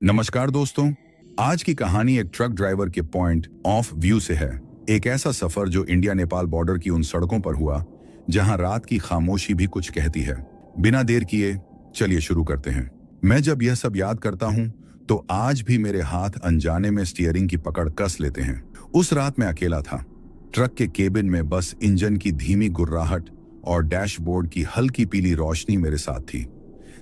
नमस्कार दोस्तों। आज की कहानी एक ट्रक ड्राइवर के पॉइंट ऑफ व्यू से है। एक ऐसा सफर जो इंडिया नेपाल बॉर्डर की उन सड़कों पर हुआ जहां रात की खामोशी भी कुछ कहती है। बिना देर किए चलिए शुरू करते हैं। मैं जब यह सब याद करता हूं तो आज भी मेरे हाथ अनजाने में स्टीयरिंग की पकड़ कस लेते हैं। उस रात मैं अकेला था। ट्रक के केबिन में बस इंजन की धीमी गुर्राहट और डैशबोर्ड की हल्की पीली रोशनी मेरे साथ थी।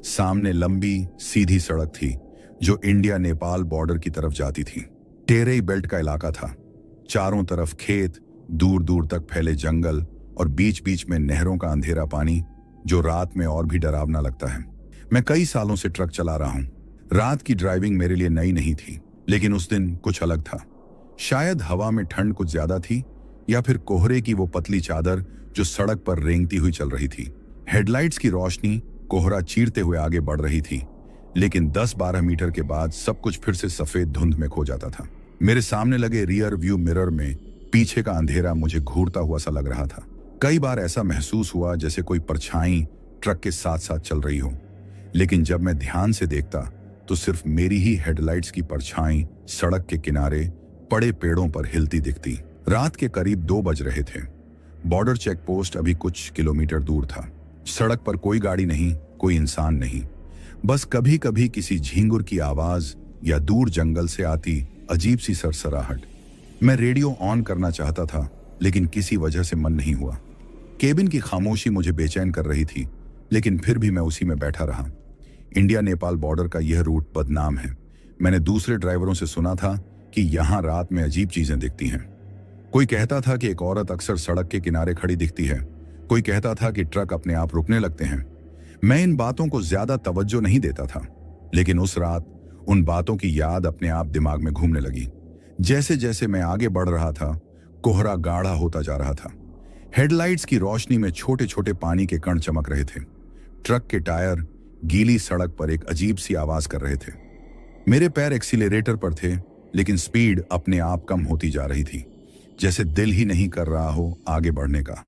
सामने लंबी सीधी सड़क थी जो इंडिया नेपाल बॉर्डर की तरफ जाती थी। टेरेई बेल्ट का इलाका था। चारों तरफ खेत, दूर दूर तक फैले जंगल और बीच बीच में नहरों का अंधेरा पानी जो रात में और भी डरावना लगता है। मैं कई सालों से ट्रक चला रहा हूं। रात की ड्राइविंग मेरे लिए नई नहीं थी, लेकिन उस दिन कुछ अलग था। शायद हवा में ठंड कुछ ज्यादा थी या फिर कोहरे की वो पतली चादर जो सड़क पर रेंगती हुई चल रही थी। हेडलाइट्स की रोशनी कोहरा चीरते हुए आगे बढ़ रही थी, लेकिन 10-12 मीटर के बाद सब कुछ फिर से सफेद धुंध में खो जाता था। मेरे सामने लगे रियर व्यू मिरर में पीछे का अंधेरा मुझे घूरता हुआ सा लग रहा था। कई बार ऐसा महसूस हुआ जैसे कोई परछाई ट्रक के साथ साथ चल रही हो, लेकिन जब मैं ध्यान से देखता तो सिर्फ मेरी ही हेडलाइट्स की परछाई सड़क के किनारे पड़े पेड़ों पर हिलती दिखती। रात के करीब 2 बज रहे थे। बॉर्डर चेक पोस्ट अभी कुछ किलोमीटर दूर था। सड़क पर कोई गाड़ी नहीं, कोई इंसान नहीं, बस कभी कभी किसी झींगुर की आवाज या दूर जंगल से आती अजीब सी सरसराहट। मैं रेडियो ऑन करना चाहता था, लेकिन किसी वजह से मन नहीं हुआ। केबिन की खामोशी मुझे बेचैन कर रही थी, लेकिन फिर भी मैं उसी में बैठा रहा। इंडिया नेपाल बॉर्डर का यह रूट बदनाम है। मैंने दूसरे ड्राइवरों से सुना था कि यहाँ रात में अजीब चीजें दिखती हैं। कोई कहता था कि एक औरत अक्सर सड़क के किनारे खड़ी दिखती है। कोई कहता था कि ट्रक अपने आप रुकने लगते हैं। मैं इन बातों को ज्यादा तवज्जो नहीं देता था, लेकिन उस रात उन बातों की याद अपने आप दिमाग में घूमने लगी। जैसे जैसे मैं आगे बढ़ रहा था, कोहरा गाढ़ा होता जा रहा था। हेडलाइट्स की रोशनी में छोटे छोटे पानी के कण चमक रहे थे। ट्रक के टायर गीली सड़क पर एक अजीब सी आवाज कर रहे थे। मेरे पैर एक्सीलरेटर पर थे, लेकिन स्पीड अपने आप कम होती जा रही थी, जैसे दिल ही नहीं कर रहा हो आगे बढ़ने का।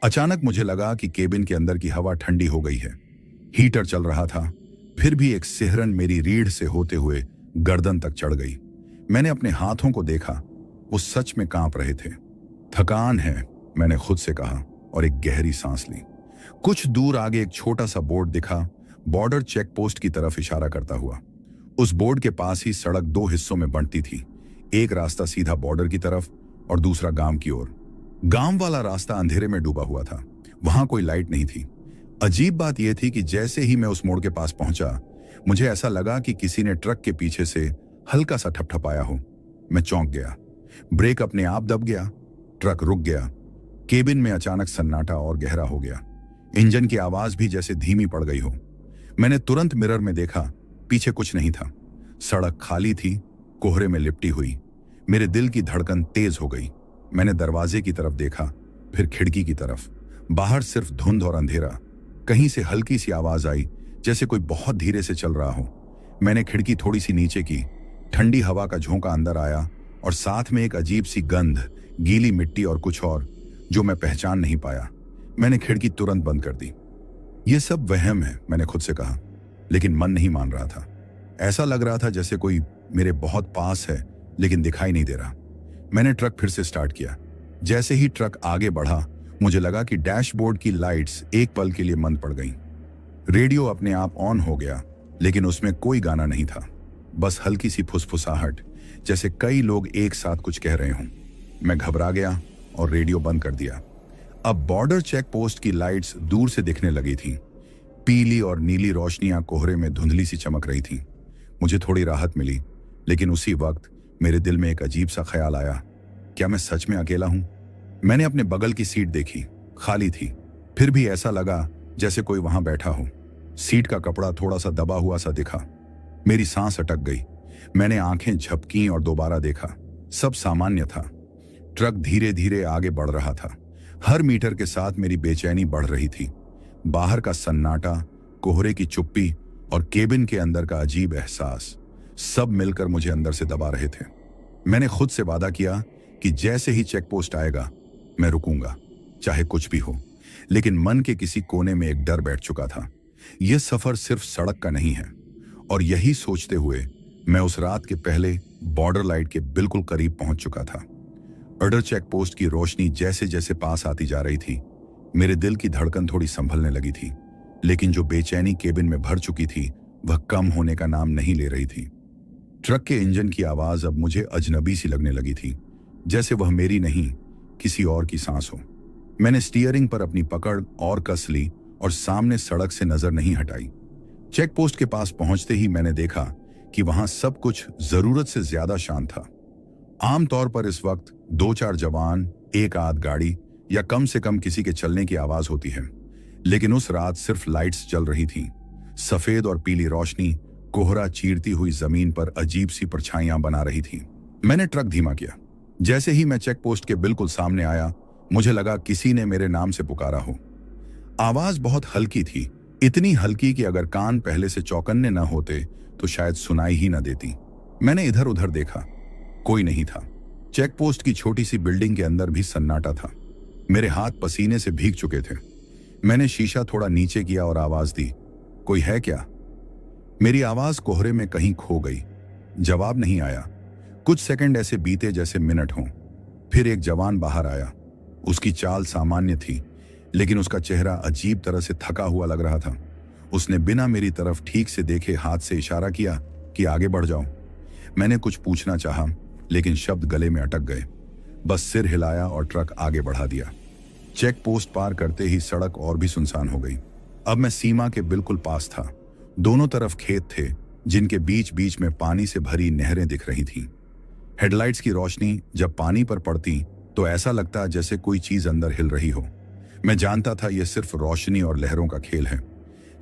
अचानक मुझे लगा कि केबिन के अंदर की हवा ठंडी हो गई है। हीटर चल रहा था, फिर भी एक सिहरन मेरी रीढ़ से होते हुए गर्दन तक चढ़ गई। मैंने अपने हाथों को देखा, वो सच में कांप रहे थे। थकान है, मैंने खुद से कहा और एक गहरी सांस ली। कुछ दूर आगे एक छोटा सा बोर्ड दिखा, बॉर्डर चेक पोस्ट की तरफ इशारा करता हुआ। उस बोर्ड के पास ही सड़क 2 हिस्सों में बंटती थी। एक रास्ता सीधा बॉर्डर की तरफ और दूसरा गांव की ओर। गांव वाला रास्ता अंधेरे में डूबा हुआ था। वहां कोई लाइट नहीं थी। अजीब बात यह थी कि जैसे ही मैं उस मोड़ के पास पहुंचा, मुझे ऐसा लगा कि किसी ने ट्रक के पीछे से हल्का सा ठपठपाया हो। मैं चौंक गया। ब्रेक अपने आप दब गया। ट्रक रुक गया। केबिन में अचानक सन्नाटा और गहरा हो गया। इंजन की आवाज भी जैसे धीमी पड़ गई हो। मैंने तुरंत मिरर में देखा, पीछे कुछ नहीं था। सड़क खाली थी, कोहरे में लिपटी हुई। मेरे दिल की धड़कन तेज हो गई। मैंने दरवाजे की तरफ देखा, फिर खिड़की की तरफ। बाहर सिर्फ धुंध और अंधेरा। कहीं से हल्की सी आवाज आई, जैसे कोई बहुत धीरे से चल रहा हो। मैंने खिड़की थोड़ी सी नीचे की। ठंडी हवा का झोंका अंदर आया और साथ में एक अजीब सी गंध, गीली मिट्टी और कुछ और जो मैं पहचान नहीं पाया। मैंने खिड़की तुरंत बंद कर दी। यह सब वहम है, मैंने खुद से कहा, लेकिन मन नहीं मान रहा था। ऐसा लग रहा था जैसे कोई मेरे बहुत पास है, लेकिन दिखाई नहीं दे रहा। मैंने ट्रक फिर से स्टार्ट किया। जैसे ही ट्रक आगे बढ़ा, मुझे लगा कि डैशबोर्ड की लाइट्स एक पल के लिए मंद पड़ गईं। रेडियो अपने आप ऑन हो गया, लेकिन उसमें कोई गाना नहीं था, बस हल्की सी फुसफुसाहट, जैसे कई लोग एक साथ कुछ कह रहे हों। मैं घबरा गया और रेडियो बंद कर दिया। अब बॉर्डर चेक पोस्ट की लाइट्स दूर से दिखने लगी थीं। पीली और नीली रोशनियां कोहरे में धुंधली सी चमक रही थीं। मुझे थोड़ी राहत मिली, लेकिन उसी वक्त मेरे दिल में एक अजीब सा ख्याल आया, क्या मैं सच में अकेला हूं? मैंने अपने बगल की सीट देखी, खाली थी। फिर भी ऐसा लगा जैसे कोई वहां बैठा हो। सीट का कपड़ा थोड़ा सा दबा हुआ सा दिखा। मेरी सांस अटक गई। मैंने आंखें झपकी और दोबारा देखा। सब सामान्य था। ट्रक धीरे धीरे आगे बढ़ रहा था। हर मीटर के साथ मेरी बेचैनी बढ़ रही थी। बाहर का सन्नाटा, कोहरे की चुप्पी और केबिन के अंदर का अजीब एहसास, सब मिलकर मुझे अंदर से दबा रहे थे। मैंने खुद से वादा किया कि जैसे ही चेक पोस्ट आएगा मैं रुकूंगा, चाहे कुछ भी हो। लेकिन मन के किसी कोने में एक डर बैठ चुका था। यह सफर सिर्फ सड़क का नहीं है। और यही सोचते हुए मैं उस रात के पहले बॉर्डर लाइट के बिल्कुल करीब पहुंच चुका था। अडर चेक पोस्ट की रोशनी जैसे जैसे पास आती जा रही थी, मेरे दिल की धड़कन थोड़ी संभलने लगी थी, लेकिन जो बेचैनी केबिन में भर चुकी थी वह कम होने का नाम नहीं ले रही थी। ट्रक के इंजन की आवाज अब मुझे अजनबी सी लगने लगी थी, जैसे वह मेरी नहीं किसी और की सांस हो। मैंने स्टीयरिंग पर अपनी पकड़ और कस ली और सामने सड़क से नजर नहीं हटाई। चेक पोस्ट के पास पहुंचते ही मैंने देखा कि वहां सब कुछ जरूरत से ज्यादा शांत था। आमतौर पर इस वक्त 2-4 जवान, एक आध गाड़ी या कम से कम किसी के चलने की आवाज होती है, लेकिन उस रात सिर्फ लाइट्स जल रही थी। सफेद और पीली रोशनी कोहरा चीरती हुई जमीन पर अजीब सी परछाइयां बना रही थी। मैंने ट्रक धीमा किया। जैसे ही मैं चेक पोस्ट के बिल्कुल सामने आया, मुझे लगा किसी ने मेरे नाम से पुकारा हो। आवाज बहुत हल्की थी, इतनी हल्की कि अगर कान पहले से चौकन्ने न होते तो शायद सुनाई ही न देती। मैंने इधर उधर देखा, कोई नहीं था। चेक पोस्ट की छोटी सी बिल्डिंग के अंदर भी सन्नाटा था। मेरे हाथ पसीने से भीग चुके थे। मैंने शीशा थोड़ा नीचे किया और आवाज दी, कोई है क्या? मेरी आवाज कोहरे में कहीं खो गई। जवाब नहीं आया। कुछ सेकंड ऐसे बीते जैसे मिनट हों। फिर एक जवान बाहर आया। उसकी चाल सामान्य थी, लेकिन उसका चेहरा अजीब तरह से थका हुआ लग रहा था। उसने बिना मेरी तरफ ठीक से देखे हाथ से इशारा किया कि आगे बढ़ जाओ। मैंने कुछ पूछना चाहा, लेकिन शब्द गले में अटक गए। बस सिर हिलाया और ट्रक आगे बढ़ा दिया। चेक पोस्ट पार करते ही सड़क और भी सुनसान हो गई। अब मैं सीमा के बिल्कुल पास था। दोनों तरफ खेत थे, जिनके बीच बीच में पानी से भरी नहरें दिख रही थीं। हेडलाइट्स की रोशनी जब पानी पर पड़ती तो ऐसा लगता जैसे कोई चीज अंदर हिल रही हो। मैं जानता था यह सिर्फ रोशनी और लहरों का खेल है,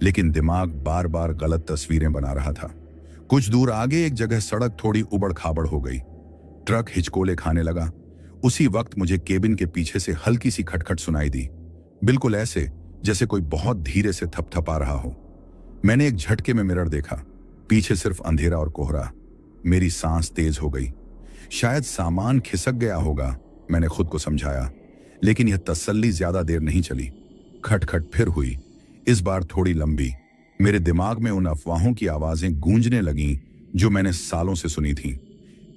लेकिन दिमाग बार बार गलत तस्वीरें बना रहा था। कुछ दूर आगे एक जगह सड़क थोड़ी उबड़ खाबड़ हो गई। ट्रक हिचकोले खाने लगा। उसी वक्त मुझे केबिन के पीछे से हल्की सी खटखट सुनाई दी, बिल्कुल ऐसे जैसे कोई बहुत धीरे से थपथपा रहा हो। मैंने एक झटके में मिरर देखा। पीछे सिर्फ अंधेरा और कोहरा। मेरी सांस तेज हो गई। शायद सामान खिसक गया होगा, मैंने खुद को समझाया, लेकिन यह तसल्ली ज्यादा देर नहीं चली। खटखट फिर हुई, इस बार थोड़ी लंबी। मेरे दिमाग में उन अफवाहों की आवाजें गूंजने लगीं जो मैंने सालों से सुनी थीं।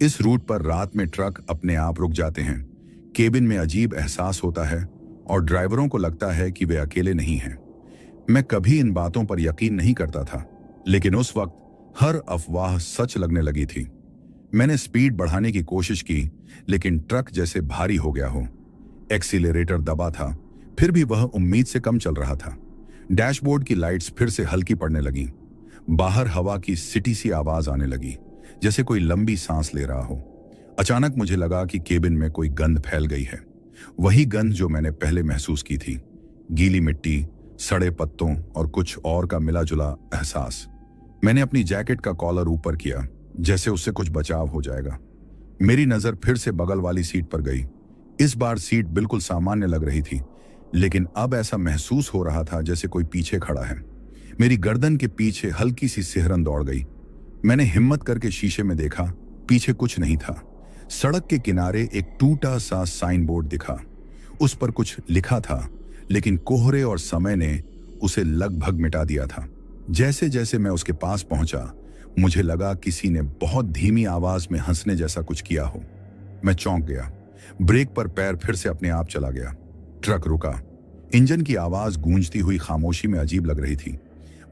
इस रूट पर रात में ट्रक अपने आप रुक जाते हैं। केबिन में अजीब एहसास होता है और ड्राइवरों को लगता है कि वे अकेले नहीं हैं। मैं कभी इन बातों पर यकीन नहीं करता था, लेकिन उस वक्त हर अफवाह सच लगने लगी थी। मैंने स्पीड बढ़ाने की कोशिश की, लेकिन ट्रक जैसे भारी हो गया हो। एक्सीलरेटर दबा था, फिर भी वह उम्मीद से कम चल रहा था। डैशबोर्ड की लाइट्स फिर से हल्की पड़ने लगीं। बाहर हवा की सिटी सी आवाज आने लगी, जैसे कोई लंबी सांस ले रहा हो। अचानक मुझे लगा कि केबिन में कोई गंध फैल गई है। वही गंध जो मैंने पहले महसूस की थी। गीली मिट्टी, सड़े पत्तों और कुछ और का मिला जुला एहसास। मैंने अपनी जैकेट का कॉलर ऊपर किया, जैसे उससे कुछ बचाव हो जाएगा। मेरी नजर फिर से बगल वाली सीट पर गई। इस बार सीट बिल्कुल सामान्य लग रही थी, लेकिन अब ऐसा महसूस हो रहा था जैसे कोई पीछे खड़ा है। मेरी गर्दन के पीछे हल्की सी सिहरन दौड़ गई। मैंने हिम्मत करके शीशे में देखा, पीछे कुछ नहीं था। सड़क के किनारे एक टूटा सा साइन बोर्ड दिखा। उस पर कुछ लिखा था, लेकिन कोहरे और समय ने उसे लगभग मिटा दिया था। जैसे जैसे मैं उसके पास पहुंचा, मुझे लगा किसी ने बहुत धीमी आवाज में हंसने जैसा कुछ किया हो। मैं चौंक गया। ब्रेक पर पैर फिर से अपने आप चला गया। ट्रक रुका। इंजन की आवाज गूंजती हुई खामोशी में अजीब लग रही थी।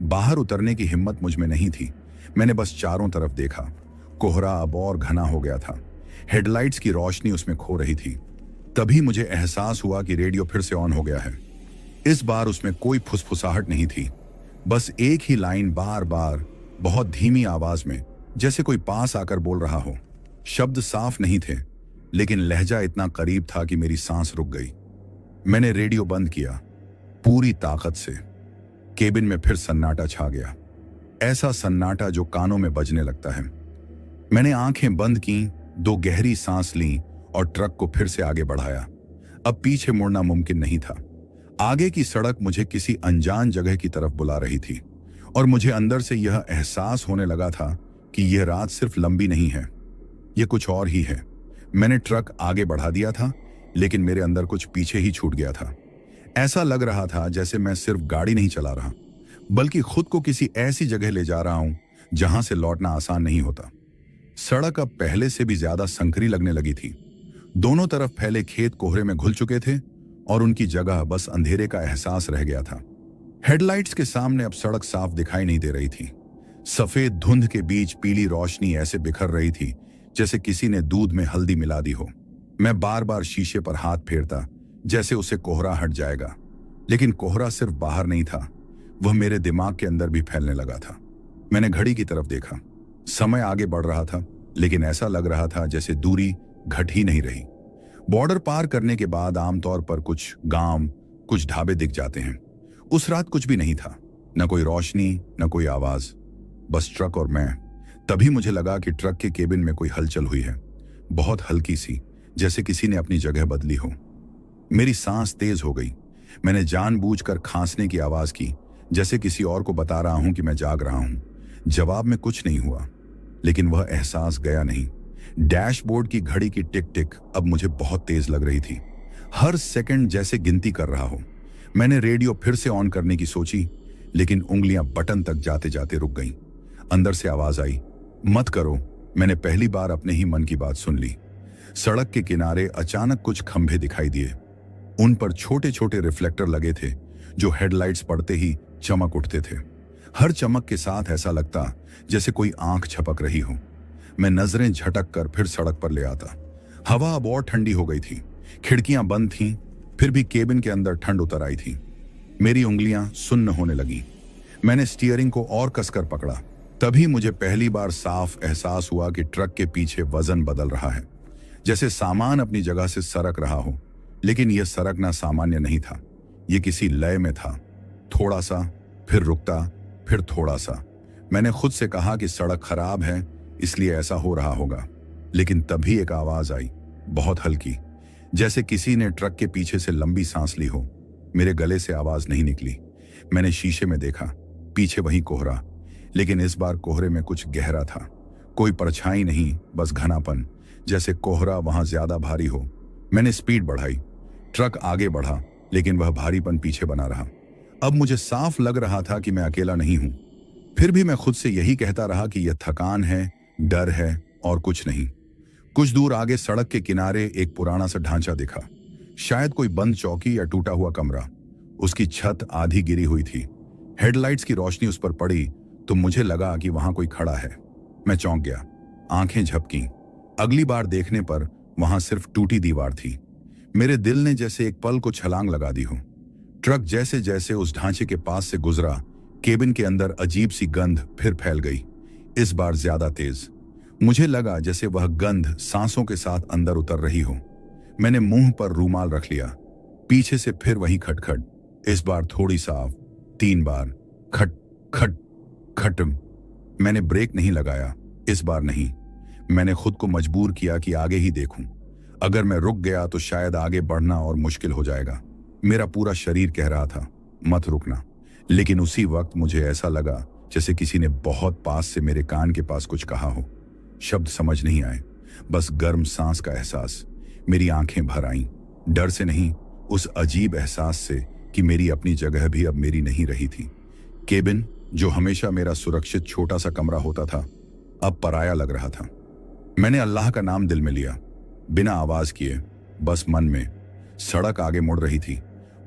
बाहर उतरने की हिम्मत मुझ में नहीं थी। मैंने बस चारों तरफ देखा। कोहरा अब और घना हो गया था। हेडलाइट्स की रोशनी उसमें खो रही थी। तभी मुझे एहसास हुआ कि रेडियो फिर से ऑन हो गया है। इस बार उसमें कोई फुसफुसाहट नहीं थी, बस एक ही लाइन बार बार बहुत धीमी आवाज में, जैसे कोई पास आकर बोल रहा हो। शब्द साफ नहीं थे, लेकिन लहजा इतना करीब था कि मेरी सांस रुक गई। मैंने रेडियो बंद किया, पूरी ताकत से। केबिन में फिर सन्नाटा छा गया, ऐसा सन्नाटा जो कानों में बजने लगता है। मैंने आंखें बंद की, 2 गहरी सांस ली और ट्रक को फिर से आगे बढ़ाया। अब पीछे मुड़ना मुमकिन नहीं था। आगे की सड़क मुझे किसी अनजान जगह की तरफ बुला रही थी, और मुझे अंदर से यह एहसास होने लगा था कि यह रात सिर्फ लंबी नहीं है, यह कुछ और ही है। मैंने ट्रक आगे बढ़ा दिया था, लेकिन मेरे अंदर कुछ पीछे ही छूट गया था। ऐसा लग रहा था जैसे मैं सिर्फ गाड़ी नहीं चला रहा, बल्कि खुद को किसी ऐसी जगह ले जा रहा हूं जहां से लौटना आसान नहीं होता। सड़क अब पहले से भी ज्यादा संकरी लगने लगी थी। दोनों तरफ फैले खेत कोहरे में घुल चुके थे और उनकी जगह बस अंधेरे का एहसास रह गया था। हेडलाइट्स के सामने अब सड़क साफ दिखाई नहीं दे रही थी। सफेद धुंध के बीच पीली रोशनी ऐसे बिखर रही थी जैसे किसी ने दूध में हल्दी मिला दी हो। मैं बार बार शीशे पर हाथ फेरता जैसे उसे कोहरा हट जाएगा, लेकिन कोहरा सिर्फ बाहर नहीं था, वह मेरे दिमाग के अंदर भी फैलने लगा था। मैंने घड़ी की तरफ देखा। समय आगे बढ़ रहा था, लेकिन ऐसा लग रहा था जैसे दूरी घट ही नहीं रही। बॉर्डर पार करने के बाद आमतौर पर कुछ गांव, कुछ ढाबे दिख जाते हैं। उस रात कुछ भी नहीं था, न कोई रोशनी, न कोई आवाज, बस ट्रक और मैं। तभी मुझे लगा कि ट्रक के केबिन में कोई हलचल हुई है, बहुत हल्की सी, जैसे किसी ने अपनी जगह बदली हो। मेरी सांस तेज हो गई। मैंने जानबूझकर खांसने की आवाज की, जैसे किसी और को बता रहा हूं कि मैं जाग रहा हूं। जवाब में कुछ नहीं हुआ, लेकिन वह एहसास गया नहीं। डैशबोर्ड की घड़ी की टिक टिक अब मुझे बहुत तेज लग रही थी, हर सेकंड जैसे गिनती कर रहा हो। मैंने रेडियो फिर से ऑन करने की सोची, लेकिन उंगलियां बटन तक जाते जाते रुक गईं। अंदर से आवाज आई, मत करो। मैंने पहली बार अपने ही मन की बात सुन ली। सड़क के किनारे अचानक कुछ खंभे दिखाई दिए। उन पर छोटे छोटे रिफ्लेक्टर लगे थे जो हेडलाइट्स पड़ते ही चमक उठते थे। हर चमक के साथ ऐसा लगता जैसे कोई आंख छपक रही हो। मैं नजरें झटक कर फिर सड़क पर ले आता। हवा अब और ठंडी हो गई थी। खिड़कियां बंद थीं, फिर भी केबिन के अंदर ठंड उतर आई थी। मेरी उंगलियां सुन्न होने लगी। मैंने स्टीयरिंग को और कसकर पकड़ा। तभी मुझे पहली बार साफ एहसास हुआ कि ट्रक के पीछे वजन बदल रहा है, जैसे सामान अपनी जगह से सरक रहा हो। लेकिन यह सरकना सामान्य नहीं था, यह किसी लय में था। थोड़ा सा, फिर रुकता, फिर थोड़ा सा। मैंने खुद से कहा कि सड़क खराब है, इसलिए ऐसा हो रहा होगा। लेकिन तभी एक आवाज आई, बहुत हल्की, जैसे किसी ने ट्रक के पीछे से लंबी सांस ली हो। मेरे गले से आवाज नहीं निकली। मैंने शीशे में देखा, पीछे वही कोहरा, लेकिन इस बार कोहरे में कुछ गहरा था। कोई परछाई नहीं, बस घनापन, जैसे कोहरा वहां ज्यादा भारी हो। मैंने स्पीड बढ़ाई। ट्रक आगे बढ़ा, लेकिन वह भारीपन पीछे बना रहा। अब मुझे साफ लग रहा था कि मैं अकेला नहीं हूं। फिर भी मैं खुद से यही कहता रहा कि यह थकान है, डर है और कुछ नहीं। कुछ दूर आगे सड़क के किनारे एक पुराना सा ढांचा दिखा, शायद कोई बंद चौकी या टूटा हुआ कमरा। उसकी छत आधी गिरी हुई थी। हेडलाइट्स की रोशनी उस पर पड़ी तो मुझे लगा कि वहां कोई खड़ा है। मैं चौंक गया, आंखें झपकी। अगली बार देखने पर वहां सिर्फ टूटी दीवार थी। मेरे दिल ने जैसे एक पल को छलांग लगा दी हो। ट्रक जैसे जैसे उस ढांचे के पास से गुजरा, केबिन के अंदर अजीब सी गंध फिर फैल गई, इस बार ज्यादा तेज। मुझे लगा जैसे वह गंध सांसों के साथ अंदर उतर रही हो। मैंने मुंह पर रूमाल रख लिया। पीछे से फिर वही खटखट, इस बार थोड़ी साफ। 3 बार खट खट खट। मैंने ब्रेक नहीं लगाया, इस बार नहीं। मैंने खुद को मजबूर किया कि आगे ही देखूं। अगर मैं रुक गया तो शायद आगे बढ़ना और मुश्किल हो जाएगा। मेरा पूरा शरीर कह रहा था, मत रुकना। लेकिन उसी वक्त मुझे ऐसा लगा जैसे किसी ने बहुत पास से मेरे कान के पास कुछ कहा हो। शब्द समझ नहीं आए, बस गर्म सांस का एहसास। मेरी आंखें भर आईं, डर से नहीं, उस अजीब एहसास से कि मेरी अपनी जगह भी अब मेरी नहीं रही थी। केबिन, जो हमेशा मेरा सुरक्षित छोटा सा कमरा होता था, अब पराया लग रहा था। मैंने अल्लाह का नाम दिल में लिया, बिना आवाज किए, बस मन में। सड़क आगे मुड़ रही थी।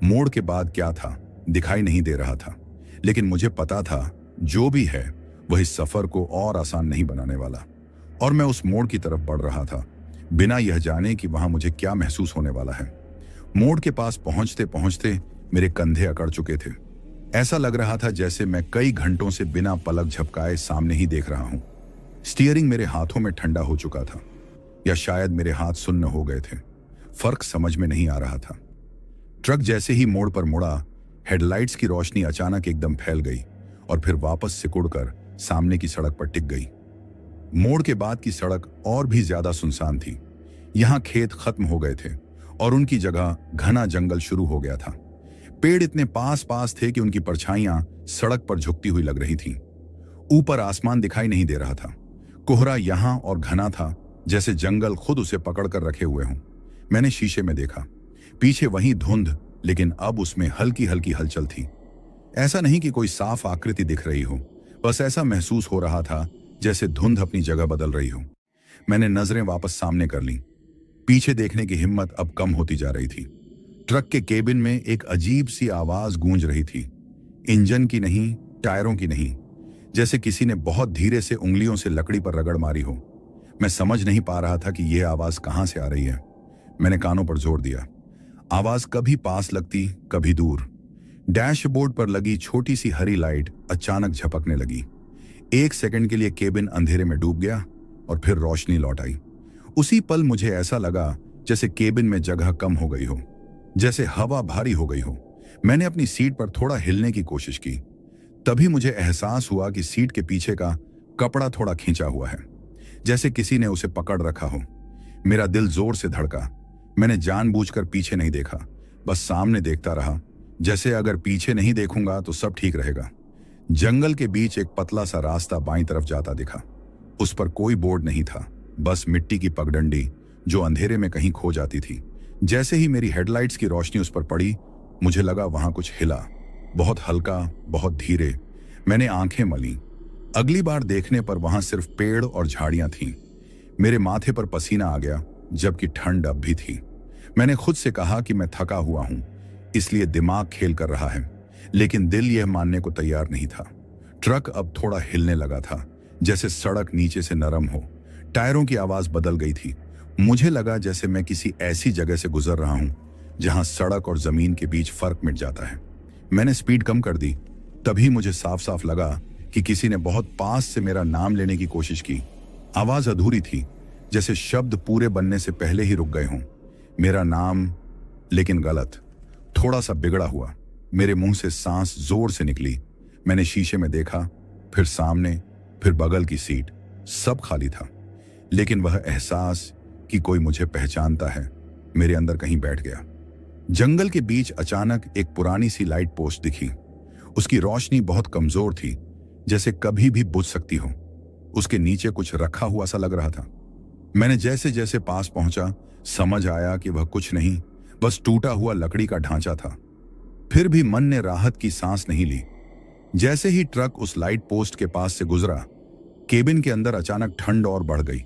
मोड़ के बाद क्या था दिखाई नहीं दे रहा था, लेकिन मुझे पता था जो भी है वह इस सफर को और आसान नहीं बनाने वाला। और मैं उस मोड़ की तरफ बढ़ रहा था, बिना यह जाने कि वहां मुझे क्या महसूस होने वाला है। मोड़ के पास पहुंचते पहुंचते मेरे कंधे अकड़ चुके थे। ऐसा लग रहा था जैसे मैं कई घंटों से बिना पलक झपकाए सामने ही देख रहा हूं। स्टीयरिंग मेरे हाथों में ठंडा हो चुका था, या शायद मेरे हाथ सुन्न हो गए थे। फर्क समझ में नहीं आ रहा था। ट्रक जैसे ही मोड़ पर मुड़ा, हेडलाइट्स की रोशनी अचानक एकदम फैल गई और फिर वापस सिकुड़कर सामने की सड़क पर टिक गई। मोड़ के बाद की सड़क और भी ज्यादा सुनसान थी। यहां खेत खत्म हो गए थे और उनकी जगह घना जंगल शुरू हो गया था। पेड़ इतने पास पास थे कि उनकी परछाइयां सड़क पर झुकती हुई लग रही थीं। ऊपर आसमान दिखाई नहीं दे रहा था। कोहरा यहां और घना था, जैसे जंगल खुद उसे पकड़ कर रखे हुए हों। मैंने शीशे में देखा, पीछे वही धुंध, लेकिन अब उसमें हल्की हल्की हलचल थी। ऐसा नहीं कि कोई साफ आकृति दिख रही हो, बस ऐसा महसूस हो रहा था जैसे धुंध अपनी जगह बदल रही हो। मैंने नजरें वापस सामने कर लीं। पीछे देखने की हिम्मत अब कम होती जा रही थी। ट्रक के केबिन में एक अजीब सी आवाज गूंज रही थी। इंजन की नहीं, टायरों की नहीं, जैसे किसी ने बहुत धीरे से उंगलियों से लकड़ी पर रगड़ मारी हो। मैं समझ नहीं पा रहा था कि यह आवाज कहां से आ रही है। मैंने कानों पर जोर दिया। आवाज कभी पास लगती, कभी दूर। डैशबोर्ड पर लगी छोटी सी हरी लाइट अचानक झपकने लगी। 1 सेकंड के लिए केबिन अंधेरे में डूब गया और फिर रोशनी लौट आई। उसी पल मुझे ऐसा लगा जैसे केबिन में जगह कम हो गई हो, जैसे हवा भारी हो गई हो। मैंने अपनी सीट पर थोड़ा हिलने की कोशिश की। तभी मुझे एहसास हुआ कि सीट के पीछे का कपड़ा थोड़ा खींचा हुआ है, जैसे किसी ने उसे पकड़ रखा हो। मेरा दिल जोर से धड़का। मैंने जानबूझकर पीछे नहीं देखा, बस सामने देखता रहा, जैसे अगर पीछे नहीं देखूंगा तो सब ठीक रहेगा। जंगल के बीच एक पतला सा रास्ता बाईं तरफ जाता दिखा। उस पर कोई बोर्ड नहीं था, बस मिट्टी की पगडंडी जो अंधेरे में कहीं खो जाती थी। जैसे ही मेरी हेडलाइट्स की रोशनी उस पर पड़ी, मुझे लगा वहां कुछ हिला, बहुत हल्का, बहुत धीरे। मैंने आंखें मली। अगली बार देखने पर वहां सिर्फ पेड़ और झाड़ियां थीं। मेरे माथे पर पसीना आ गया, जबकि ठंड अब भी थी। मैंने खुद से कहा कि मैं थका हुआ हूं, इसलिए दिमाग खेल कर रहा है, लेकिन दिल यह मानने को तैयार नहीं था। ट्रक अब थोड़ा हिलने लगा था, जैसे सड़क नीचे से नरम हो। टायरों की आवाज बदल गई थी। मुझे लगा जैसे मैं किसी ऐसी जगह से गुजर रहा हूं जहां सड़क और जमीन के बीच फर्क मिट जाता है। मैंने स्पीड कम कर दी। तभी मुझे साफ साफ लगा कि किसी ने बहुत पास से मेरा नाम लेने की कोशिश की। आवाज अधूरी थी, जैसे शब्द पूरे बनने से पहले ही रुक गए हों। मेरा नाम, लेकिन गलत, थोड़ा सा बिगड़ा हुआ। मेरे मुंह से सांस जोर से निकली। मैंने शीशे में देखा, फिर सामने, फिर बगल की सीट। सब खाली था, लेकिन वह एहसास कि कोई मुझे पहचानता है मेरे अंदर कहीं बैठ गया। जंगल के बीच अचानक एक पुरानी सी लाइट पोस्ट दिखी। उसकी रोशनी बहुत कमजोर थी, जैसे कभी भी बुझ सकती हो। उसके नीचे कुछ रखा हुआ सा लग रहा था। मैंने जैसे जैसे पास पहुंचा, समझ आया कि वह कुछ नहीं, बस टूटा हुआ लकड़ी का ढांचा था। फिर भी मन ने राहत की सांस नहीं ली। जैसे ही ट्रक उस लाइट पोस्ट के पास से गुजरा, केबिन के अंदर अचानक ठंड और बढ़ गई।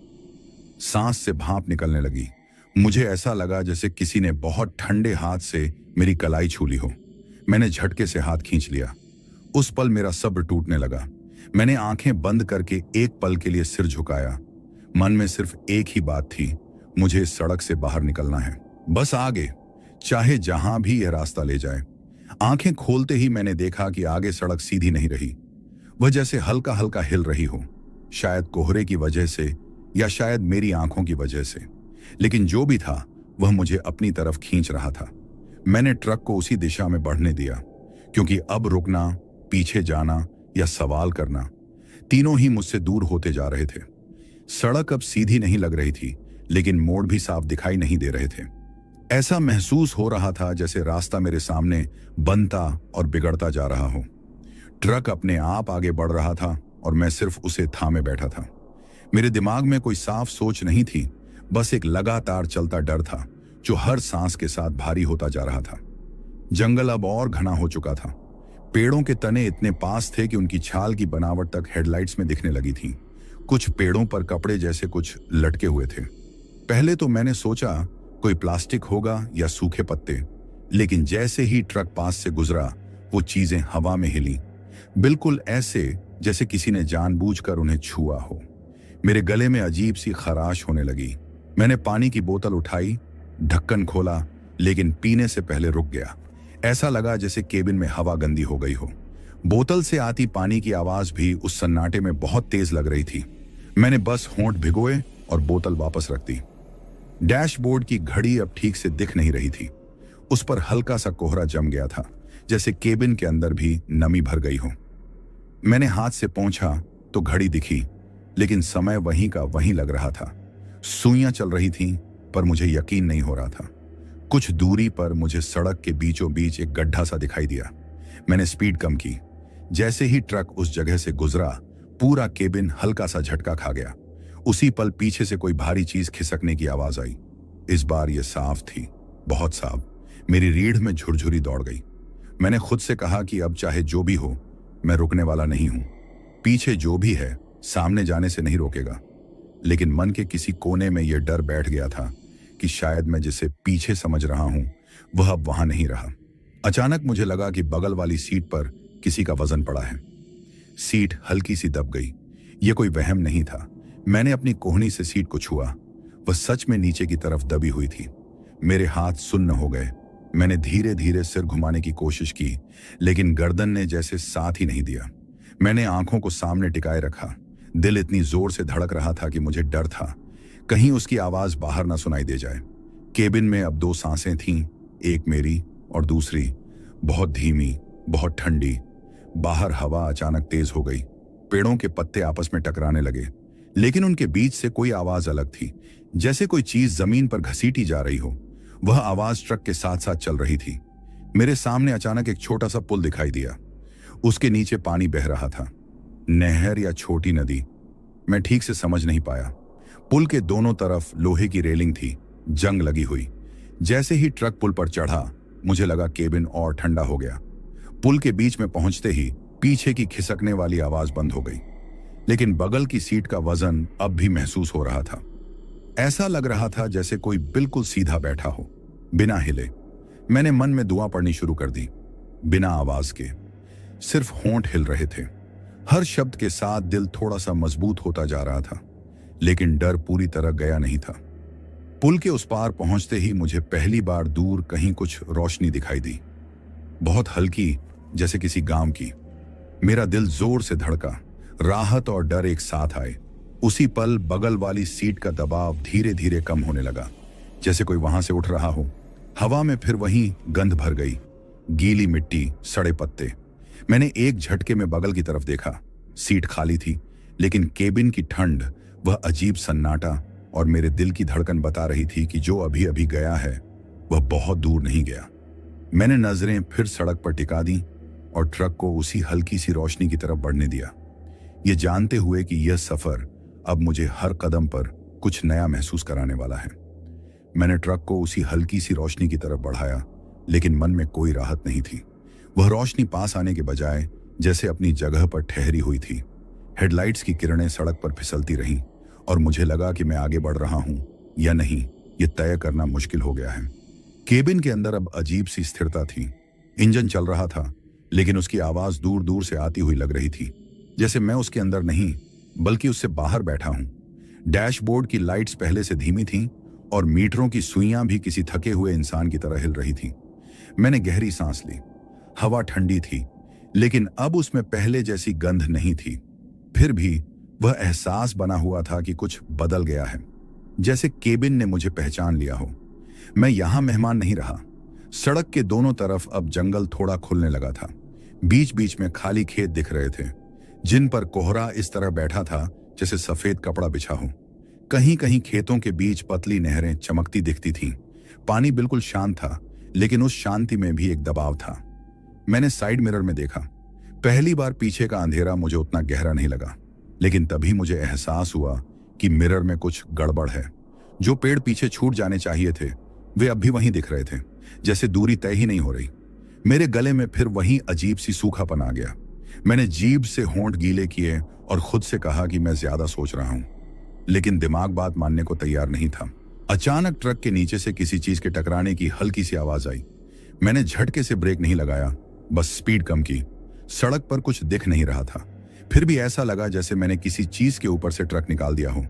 सांस से भाप निकलने लगी। मुझे ऐसा लगा जैसे किसी ने बहुत ठंडे हाथ से मेरी कलाई छू ली हो। मैंने झटके से हाथ खींच लिया। उस पल मेरा सब्र टूटने लगा। मैंने आंखें बंद करके एक पल के लिए सिर झुकाया। मन में सिर्फ एक ही बात थी, मुझे इस सड़क से बाहर निकलना है, बस आगे, चाहे जहां भी यह रास्ता ले जाए। आंखें खोलते ही मैंने देखा कि आगे सड़क सीधी नहीं रही, वह जैसे हल्का हल्का हिल रही हो, शायद कोहरे की वजह से या शायद मेरी आंखों की वजह से। लेकिन जो भी था, वह मुझे अपनी तरफ खींच रहा था। मैंने ट्रक को उसी दिशा में बढ़ने दिया, क्योंकि अब रुकना, पीछे जाना या सवाल करना, तीनों ही मुझसे दूर होते जा रहे थे। सड़क अब सीधी नहीं लग रही थी, लेकिन मोड़ भी साफ दिखाई नहीं दे रहे थे। ऐसा महसूस हो रहा था जैसे रास्ता मेरे सामने बनता और बिगड़ता जा रहा हो। ट्रक अपने आप आगे बढ़ रहा था और मैं सिर्फ उसे थामे बैठा था। मेरे दिमाग में कोई साफ सोच नहीं थी, बस एक लगातार चलता डर था जो हर सांस के साथ भारी होता जा रहा था। जंगल अब और घना हो चुका था। पेड़ों के तने इतने पास थे कि उनकी छाल की बनावट तक हेडलाइट्स में दिखने लगी थी। कुछ पेड़ों पर कपड़े जैसे कुछ लटके हुए थे। पहले तो मैंने सोचा कोई प्लास्टिक होगा या सूखे पत्ते, लेकिन जैसे ही ट्रक पास से गुजरा, वो चीजें हवा में हिली, बिल्कुल ऐसे जैसे किसी ने जानबूझकर उन्हें छुआ हो। मेरे गले में अजीब सी खराश होने लगी। मैंने पानी की बोतल उठाई, ढक्कन खोला, लेकिन पीने से पहले रुक गया। ऐसा लगा जैसे केबिन में हवा गंदी हो गई हो। बोतल से आती पानी की आवाज भी उस सन्नाटे में बहुत तेज लग रही थी। मैंने बस होंठ भिगोए और बोतल वापस रख दी। डैशबोर्ड की घड़ी अब ठीक से दिख नहीं रही थी। उस पर हल्का सा कोहरा जम गया था, जैसे केबिन के अंदर भी नमी भर गई हो। मैंने हाथ से पोंछा तो घड़ी दिखी, लेकिन समय वहीं का वहीं लग रहा था। सुइयां चल रही थीं, पर मुझे यकीन नहीं हो रहा था। कुछ दूरी पर मुझे सड़क के बीचों बीच एक गड्ढा सा दिखाई दिया। मैंने स्पीड कम की। जैसे ही ट्रक उस जगह से गुजरा, पूरा केबिन हल्का सा झटका खा गया। उसी पल पीछे से कोई भारी चीज खिसकने की आवाज आई। इस बार यह साफ थी, बहुत साफ। मेरी रीढ़ में झुरझुरी दौड़ गई। मैंने खुद से कहा कि अब चाहे जो भी हो, मैं रुकने वाला नहीं हूं। पीछे जो भी है, सामने जाने से नहीं रोकेगा। लेकिन मन के किसी कोने में यह डर बैठ गया था कि शायद मैं जिसे पीछे समझ रहा हूं वह अब वहां नहीं रहा। अचानक मुझे लगा कि बगल वाली सीट पर किसी का वजन पड़ा है। सीट हल्की सी दब गई। यह कोई वहम नहीं था। मैंने अपनी कोहनी से सीट को छुआ। वह सच में नीचे की तरफ दबी हुई थी। मेरे हाथ सुन्न हो गए। मैंने धीरे धीरे सिर घुमाने की कोशिश की, लेकिन गर्दन ने जैसे साथ ही नहीं दिया। मैंने आंखों को सामने टिकाए रखा। दिल इतनी जोर से धड़क रहा था कि मुझे डर था कहीं उसकी आवाज बाहर ना सुनाई दे जाए। केबिन में अब 2 सांसें थीं, एक मेरी और दूसरी बहुत धीमी, बहुत ठंडी। बाहर हवा अचानक तेज हो गई। पेड़ों के पत्ते आपस में टकराने लगे, लेकिन उनके बीच से कोई आवाज अलग थी, जैसे कोई चीज जमीन पर घसीटी जा रही हो। वह आवाज ट्रक के साथ साथ चल रही थी। मेरे सामने अचानक एक छोटा सा पुल दिखाई दिया। उसके नीचे पानी बह रहा था। नहर या छोटी नदी, मैं ठीक से समझ नहीं पाया। पुल के दोनों तरफ लोहे की रेलिंग थी, जंग लगी हुई। जैसे ही ट्रक पुल पर चढ़ा, मुझे लगा केबिन और ठंडा हो गया। पुल के बीच में पहुंचते ही पीछे की खिसकने वाली आवाज बंद हो गई, लेकिन बगल की सीट का वजन अब भी महसूस हो रहा था। ऐसा लग रहा था जैसे कोई बिल्कुल सीधा बैठा हो, बिना हिले। मैंने मन में दुआ पढ़नी शुरू कर दी, बिना आवाज के। सिर्फ होंठ हिल रहे थे। हर शब्द के साथ दिल थोड़ा सा मजबूत होता जा रहा था, लेकिन डर पूरी तरह गया नहीं था। पुल के उस पार पहुंचते ही मुझे पहली बार दूर कहीं कुछ रोशनी दिखाई दी, बहुत हल्की, जैसे किसी गांव की। मेरा दिल जोर से धड़का। राहत और डर एक साथ आए। उसी पल बगल वाली सीट का दबाव धीरे धीरे कम होने लगा, जैसे कोई वहां से उठ रहा हो। हवा में फिर वही गंध भर गई, गीली मिट्टी, सड़े पत्ते। मैंने एक झटके में बगल की तरफ देखा। सीट खाली थी, लेकिन केबिन की ठंड, वह अजीब सन्नाटा और मेरे दिल की धड़कन बता रही थी कि जो अभी अभी गया है वह बहुत दूर नहीं गया। मैंने नजरें फिर सड़क पर टिका दी और ट्रक को उसी हल्की सी रोशनी की तरफ बढ़ने दिया, ये जानते हुए कि यह सफर अब मुझे हर कदम पर कुछ नया महसूस कराने वाला है। मैंने ट्रक को उसी हल्की सी रोशनी की तरफ बढ़ाया, लेकिन मन में कोई राहत नहीं थी। वह रोशनी पास आने के बजाय जैसे अपनी जगह पर ठहरी हुई थी। हेडलाइट्स की किरणें सड़क पर फिसलती रहीं और मुझे लगा कि मैं आगे बढ़ रहा हूं या नहीं, यह तय करना मुश्किल हो गया है। केबिन के अंदर अब अजीब सी स्थिरता थी। इंजन चल रहा था, लेकिन उसकी आवाज दूर दूर से आती हुई लग रही थी, जैसे मैं उसके अंदर नहीं बल्कि उससे बाहर बैठा हूं। डैशबोर्ड की लाइट्स पहले से धीमी थीं और मीटरों की सुइयां भी किसी थके हुए इंसान की तरह हिल रही थीं। मैंने गहरी सांस ली। हवा ठंडी थी, लेकिन अब उसमें पहले जैसी गंध नहीं थी। फिर भी वह एहसास बना हुआ था कि कुछ बदल गया है, जैसे केबिन ने मुझे पहचान लिया हो। मैं यहां मेहमान नहीं रहा। सड़क के दोनों तरफ अब जंगल थोड़ा खुलने लगा था। बीच बीच में खाली खेत दिख रहे थे, जिन पर कोहरा इस तरह बैठा था जैसे सफेद कपड़ा बिछा हो। कहीं कहीं खेतों के बीच पतली नहरें चमकती दिखती थीं। पानी बिल्कुल शांत था, लेकिन उस शांति में भी एक दबाव था। मैंने साइड मिरर में देखा। पहली बार पीछे का अंधेरा मुझे उतना गहरा नहीं लगा, लेकिन तभी मुझे एहसास हुआ कि मिरर में कुछ गड़बड़ है। जो पेड़ पीछे छूट जाने चाहिए थे वे अब भी वहीं दिख रहे थे, जैसे दूरी तय ही नहीं हो रही। मेरे गले में फिर वही अजीब सी सूखापन आ गया। मैंने जीभ से होंठ गीले किए और खुद से कहा कि मैं ज्यादा सोच रहा हूं, लेकिन दिमाग बात मानने को तैयार नहीं था। अचानक ट्रक के नीचे से किसी चीज के टकराने की हल्की सी आवाज आई। मैंने झटके से ब्रेक नहीं लगाया, बस स्पीड कम की। सड़क पर कुछ दिख नहीं रहा था, फिर भी ऐसा लगा जैसे मैंने किसी चीज के ऊपर से ट्रक निकाल दिया हो,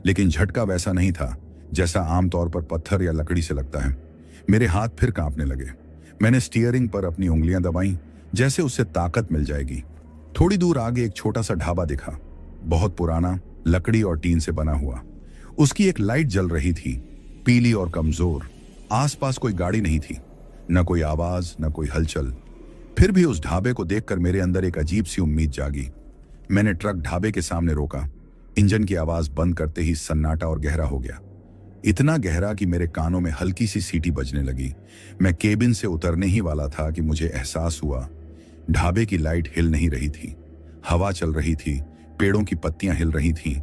लेकिन झटका वैसा नहीं था जैसा आमतौर पर पत्थर या लकड़ी से लगता है। मेरे हाथ फिर कांपने लगे। मैंने स्टीयरिंग पर अपनी उंगलियां दबाईं, जैसे उससे ताकत मिल जाएगी। थोड़ी दूर आगे एक छोटा सा ढाबा दिखा, बहुत पुराना, लकड़ी और टीन से बना हुआ। उसकी एक लाइट जल रही थी, पीली और कमजोर। आसपास कोई गाड़ी नहीं थी, न कोई आवाज, न कोई हलचल। फिर भी उस ढाबे को देखकर मेरे अंदर एक अजीब सी उम्मीद जागी। मैंने ट्रक ढाबे के सामने रोका। इंजन की आवाज बंद करते ही सन्नाटा और गहरा हो गया, इतना गहरा कि मेरे कानों में हल्की सी सीटी बजने लगी। मैं केबिन से उतरने ही वाला था कि मुझे एहसास हुआ ढाबे की लाइट हिल नहीं रही थी। हवा चल रही थी, पेड़ों की पत्तियां हिल रही थीं,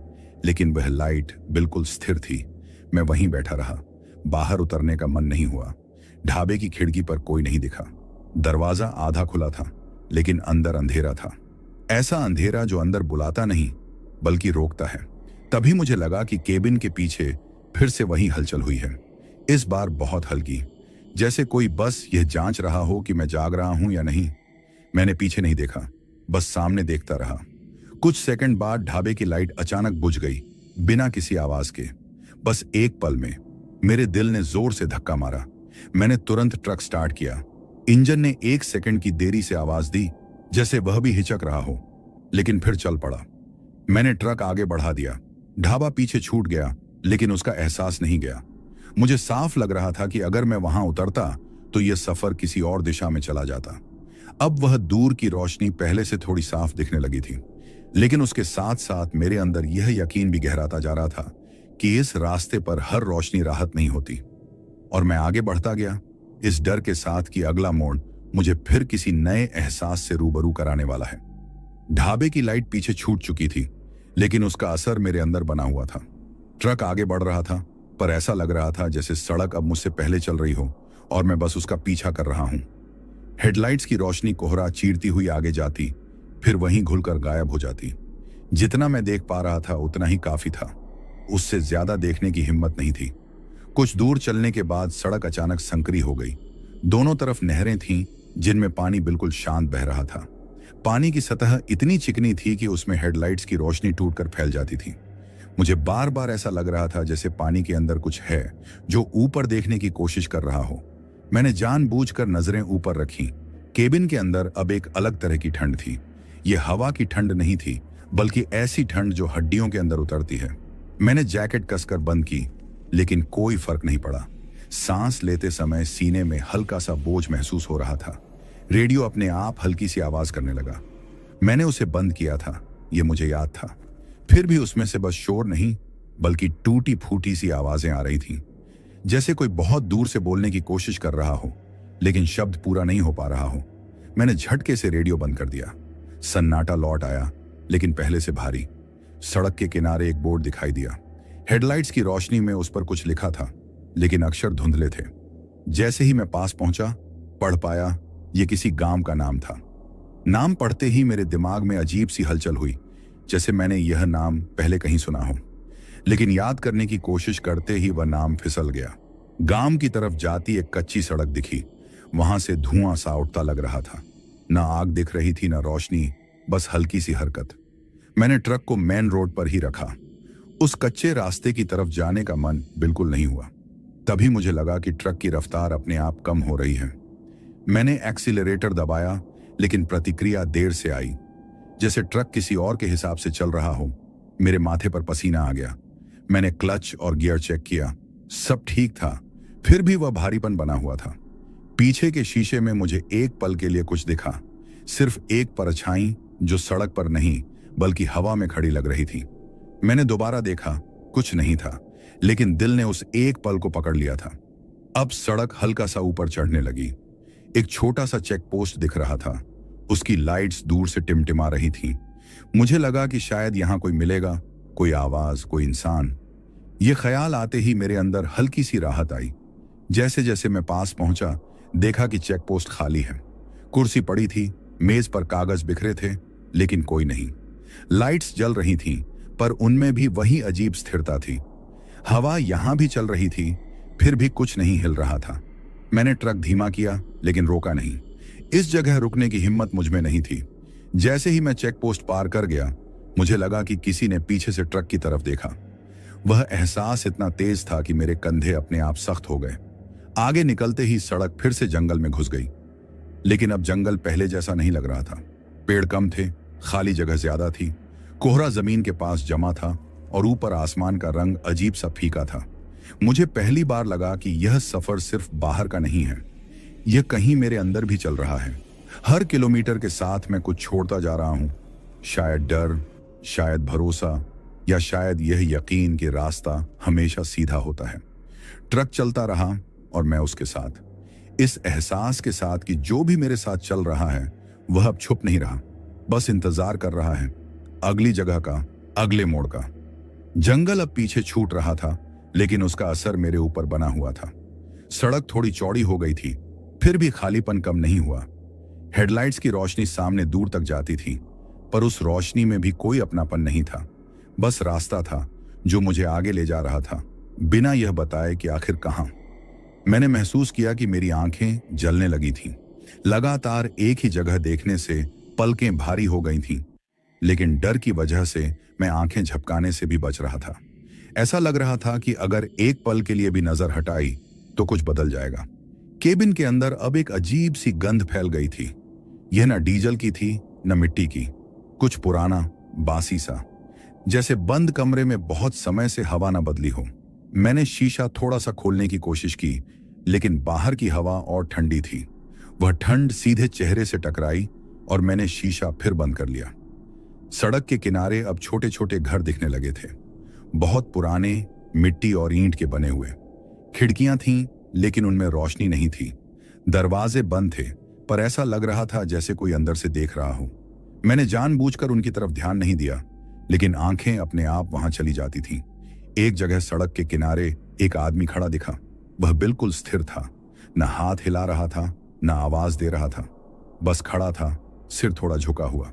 लेकिन वह लाइट बिल्कुल स्थिर थी। मैं वहीं बैठा रहा। बाहर उतरने का मन नहीं हुआ। ढाबे की खिड़की पर कोई नहीं दिखा। दरवाजा आधा खुला था, लेकिन अंदर अंधेरा था। ऐसा अंधेरा जो अंदर बुलाता नहीं बल्कि रोकता है। तभी मुझे लगा कि केबिन के पीछे फिर से वही हलचल हुई है, इस बार बहुत हल्की, जैसे कोई बस यह जांच रहा हो कि मैं जाग रहा हूं या नहीं। मैंने पीछे नहीं देखा, बस सामने देखता रहा। कुछ सेकंड बाद ढाबे की लाइट अचानक बुझ गई, बिना किसी आवाज के। बस एक पल में मेरे दिल ने जोर से धक्का मारा। मैंने तुरंत ट्रक स्टार्ट किया। इंजन ने 1 सेकंड की देरी से आवाज दी, जैसे वह भी हिचक रहा हो, लेकिन फिर चल पड़ा। मैंने ट्रक आगे बढ़ा दिया। ढाबा पीछे छूट गया, लेकिन उसका एहसास नहीं गया। मुझे साफ लग रहा था कि अगर मैं वहां उतरता तो यह सफर किसी और दिशा में चला जाता। अब वह दूर की रोशनी पहले से थोड़ी साफ दिखने लगी थी, लेकिन उसके साथ साथ मेरे अंदर यह यकीन भी गहराता जा रहा था कि इस रास्ते पर हर रोशनी राहत नहीं होती। और मैं आगे बढ़ता गया, इस डर के साथ कि अगला मोड़ मुझे फिर किसी नए एहसास से रूबरू कराने वाला है। ढाबे की लाइट पीछे छूट चुकी थी, लेकिन उसका असर मेरे अंदर बना हुआ था। ट्रक आगे बढ़ रहा था, पर ऐसा लग रहा था जैसे सड़क अब मुझसे पहले चल रही हो और मैं बस उसका पीछा कर रहा हूं। हेडलाइट्स की रोशनी कोहरा चीरती हुई आगे जाती, फिर वहीं घुलकर गायब हो जाती। जितना मैं देख पा रहा था उतना ही काफी था, उससे ज्यादा देखने की हिम्मत नहीं थी। कुछ दूर चलने के बाद सड़क अचानक संकरी हो गई। दोनों तरफ नहरें थीं, जिनमें पानी बिल्कुल शांत बह रहा था। पानी की सतह इतनी चिकनी थी कि उसमें हेडलाइट्स की रोशनी टूटकर फैल जाती थी। मुझे बार बार ऐसा लग रहा था जैसे पानी के अंदर कुछ है जो ऊपर देखने की कोशिश कर रहा हो। मैंने जानबूझकर नजरें ऊपर रखीं। केबिन के अंदर अब एक अलग तरह की ठंड थी। यह हवा की ठंड नहीं थी, बल्कि ऐसी ठंड जो हड्डियों के अंदर उतरती है। मैंने जैकेट कसकर बंद की, लेकिन कोई फर्क नहीं पड़ा। सांस लेते समय सीने में हल्का सा बोझ महसूस हो रहा था। रेडियो अपने आप हल्की सी आवाज करने लगा। मैंने उसे बंद किया था, यह मुझे याद था। फिर भी उसमें से बस शोर नहीं, बल्कि टूटी फूटी सी आवाजें आ रही थीं, जैसे कोई बहुत दूर से बोलने की कोशिश कर रहा हो, लेकिन शब्द पूरा नहीं हो पा रहा हो। मैंने झटके से रेडियो बंद कर दिया। सन्नाटा लौट आया, लेकिन पहले से भारी। सड़क के किनारे एक बोर्ड दिखाई दिया। हेडलाइट्स की रोशनी में उस पर कुछ लिखा था, लेकिन अक्षर धुंधले थे। जैसे ही मैं पास पहुंचा, पढ़ पाया, यह किसी गांव का नाम था। नाम पढ़ते ही मेरे दिमाग में अजीब सी हलचल हुई, जैसे मैंने यह नाम पहले कहीं सुना हो। लेकिन याद करने की कोशिश करते ही वह नाम फिसल गया। गांव की तरफ जाती एक कच्ची सड़क दिखी। वहां से धुआं सा उठता लग रहा था। न आग दिख रही थी, न रोशनी, बस हल्की सी हरकत। मैंने ट्रक को मेन रोड पर ही रखा। उस कच्चे रास्ते की तरफ जाने का मन बिल्कुल नहीं हुआ। तभी मुझे लगा कि ट्रक की रफ्तार अपने आप कम हो रही है। मैंने एक्सीलरेटर दबाया, लेकिन प्रतिक्रिया देर से आई। जैसे ट्रक किसी और के हिसाब से चल रहा हो। मेरे माथे पर पसीना आ गया। मैंने क्लच और गियर चेक किया, सब ठीक था। फिर भी वह भारीपन बना हुआ था। पीछे के शीशे में मुझे एक पल के लिए कुछ दिखा, सिर्फ एक परछाई जो सड़क पर नहीं बल्कि हवा में खड़ी लग रही थी। मैंने दोबारा देखा, कुछ नहीं था, लेकिन दिल ने उस एक पल को पकड़ लिया था। अब सड़क हल्का सा ऊपर चढ़ने लगी। एक छोटा सा चेक पोस्ट दिख रहा था। उसकी लाइट्स दूर से टिमटिमा रही थीं। मुझे लगा कि शायद यहां कोई मिलेगा, कोई आवाज, कोई इंसान। यह ख्याल आते ही मेरे अंदर हल्की सी राहत आई। जैसे जैसे मैं पास पहुंचा, देखा कि चेक पोस्ट खाली है। कुर्सी पड़ी थी, मेज पर कागज बिखरे थे, लेकिन कोई नहीं। लाइट्स जल रही थीं, पर उनमें भी वही अजीब स्थिरता थी। हवा यहां भी चल रही थी, फिर भी कुछ नहीं हिल रहा था। मैंने ट्रक धीमा किया, लेकिन रोका नहीं। इस जगह रुकने की हिम्मत मुझ में नहीं थी। जैसे ही मैं चेक पोस्ट पार कर गया, मुझे लगा कि किसी ने पीछे से ट्रक की तरफ देखा। वह एहसास इतना तेज था कि मेरे कंधे अपने आप सख्त हो गए। आगे निकलते ही सड़क फिर से जंगल में घुस गई, लेकिन अब जंगल पहले जैसा नहीं लग रहा था। पेड़ कम थे, खाली जगह ज्यादा थी। कोहरा जमीन के पास जमा था और ऊपर आसमान का रंग अजीब सा फीका था। मुझे पहली बार लगा कि यह सफर सिर्फ बाहर का नहीं है, यह कहीं मेरे अंदर भी चल रहा है। हर किलोमीटर के साथ मैं कुछ छोड़ता जा रहा हूं। शायद डर, शायद भरोसा, या शायद यह यकीन कि रास्ता हमेशा सीधा होता है। ट्रक चलता रहा और मैं उसके साथ, इस एहसास के साथ कि जो भी मेरे साथ चल रहा है वह अब छुप नहीं रहा, बस इंतजार कर रहा है अगली जगह का, अगले मोड़ का। जंगल अब पीछे छूट रहा था, लेकिन उसका असर मेरे ऊपर बना हुआ था। सड़क थोड़ी चौड़ी हो गई थी, फिर भी खालीपन कम नहीं हुआ। हेडलाइट्स की रोशनी सामने दूर तक जाती थी, पर उस रोशनी में भी कोई अपनापन नहीं था। बस रास्ता था, जो मुझे आगे ले जा रहा था, बिना यह बताए कि आखिर कहां। मैंने महसूस किया कि मेरी आंखें जलने लगी थीं। लगातार एक ही जगह देखने से पलकें भारी हो गई थीं, लेकिन डर की वजह से मैं आंखें झपकाने से भी बच रहा था। ऐसा लग रहा था कि अगर एक पल के लिए भी नजर हटाई तो कुछ बदल जाएगा। केबिन के अंदर अब एक अजीब सी गंध फैल गई थी। यह न डीजल की थी न मिट्टी की, कुछ पुराना, बासी सा, जैसे बंद कमरे में बहुत समय से हवा न बदली हो। मैंने शीशा थोड़ा सा खोलने की कोशिश की, लेकिन बाहर की हवा और ठंडी थी। वह ठंड सीधे चेहरे से टकराई और मैंने शीशा फिर बंद कर लिया। सड़क के किनारे अब छोटे छोटे घर दिखने लगे थे, बहुत पुराने, मिट्टी और ईंट के बने हुए। खिड़कियां थीं, लेकिन उनमें रोशनी नहीं थी। दरवाजे बंद थे, पर ऐसा लग रहा था जैसे कोई अंदर से देख रहा हो। मैंने जानबूझकर उनकी तरफ ध्यान नहीं दिया, लेकिन आंखें अपने आप वहां चली जाती थीं। एक जगह सड़क के किनारे एक आदमी खड़ा दिखा। वह बिल्कुल स्थिर था, न हाथ हिला रहा था न आवाज दे रहा था, बस खड़ा था, सिर थोड़ा झुका हुआ।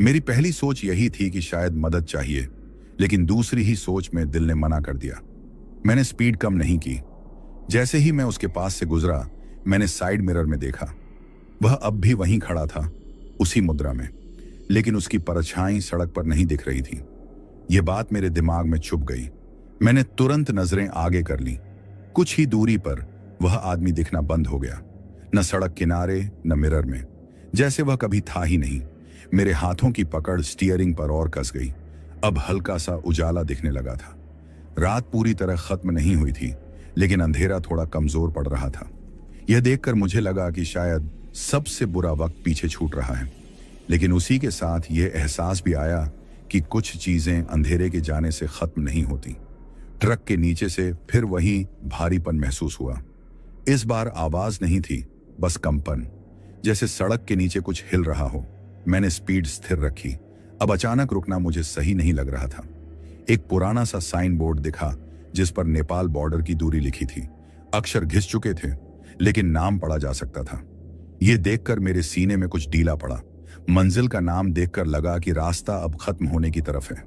मेरी पहली सोच यही थी कि शायद मदद चाहिए, लेकिन दूसरी ही सोच में दिल ने मना कर दिया। मैंने स्पीड कम नहीं की। जैसे ही मैं उसके पास से गुजरा, मैंने साइड मिरर में देखा। वह अब भी वहीं खड़ा था, उसी मुद्रा में, लेकिन उसकी परछाई सड़क पर नहीं दिख रही थी। यह बात मेरे दिमाग में चुभ गई। मैंने तुरंत नजरें आगे कर ली। कुछ ही दूरी पर वह आदमी दिखना बंद हो गया, न सड़क किनारे न मिरर में, जैसे वह कभी था ही नहीं। मेरे हाथों की पकड़ स्टीयरिंग पर और कस गई। अब हल्का सा उजाला दिखने लगा था। रात पूरी तरह खत्म नहीं हुई थी, लेकिन अंधेरा थोड़ा कमजोर पड़ रहा था। यह देखकर मुझे लगा कि शायद सबसे बुरा वक्त पीछे छूट रहा है, लेकिन उसी के साथ यह एहसास भी आया कि कुछ चीजें अंधेरे के जाने से खत्म नहीं होती। ट्रक के नीचे से फिर वही भारीपन महसूस हुआ। इस बार आवाज नहीं थी, बस कंपन, जैसे सड़क के नीचे कुछ हिल रहा हो। मैंने स्पीड स्थिर रखी। अब अचानक रुकना मुझे सही नहीं लग रहा था। एक पुराना सा साइन बोर्ड दिखा, जिस पर नेपाल बॉर्डर की दूरी लिखी थी। अक्षर घिस चुके थे, लेकिन नाम पढ़ा जा सकता था। यह देखकर मेरे सीने में कुछ ढीला पड़ा। मंजिल का नाम देखकर लगा कि रास्ता अब खत्म होने की तरफ है,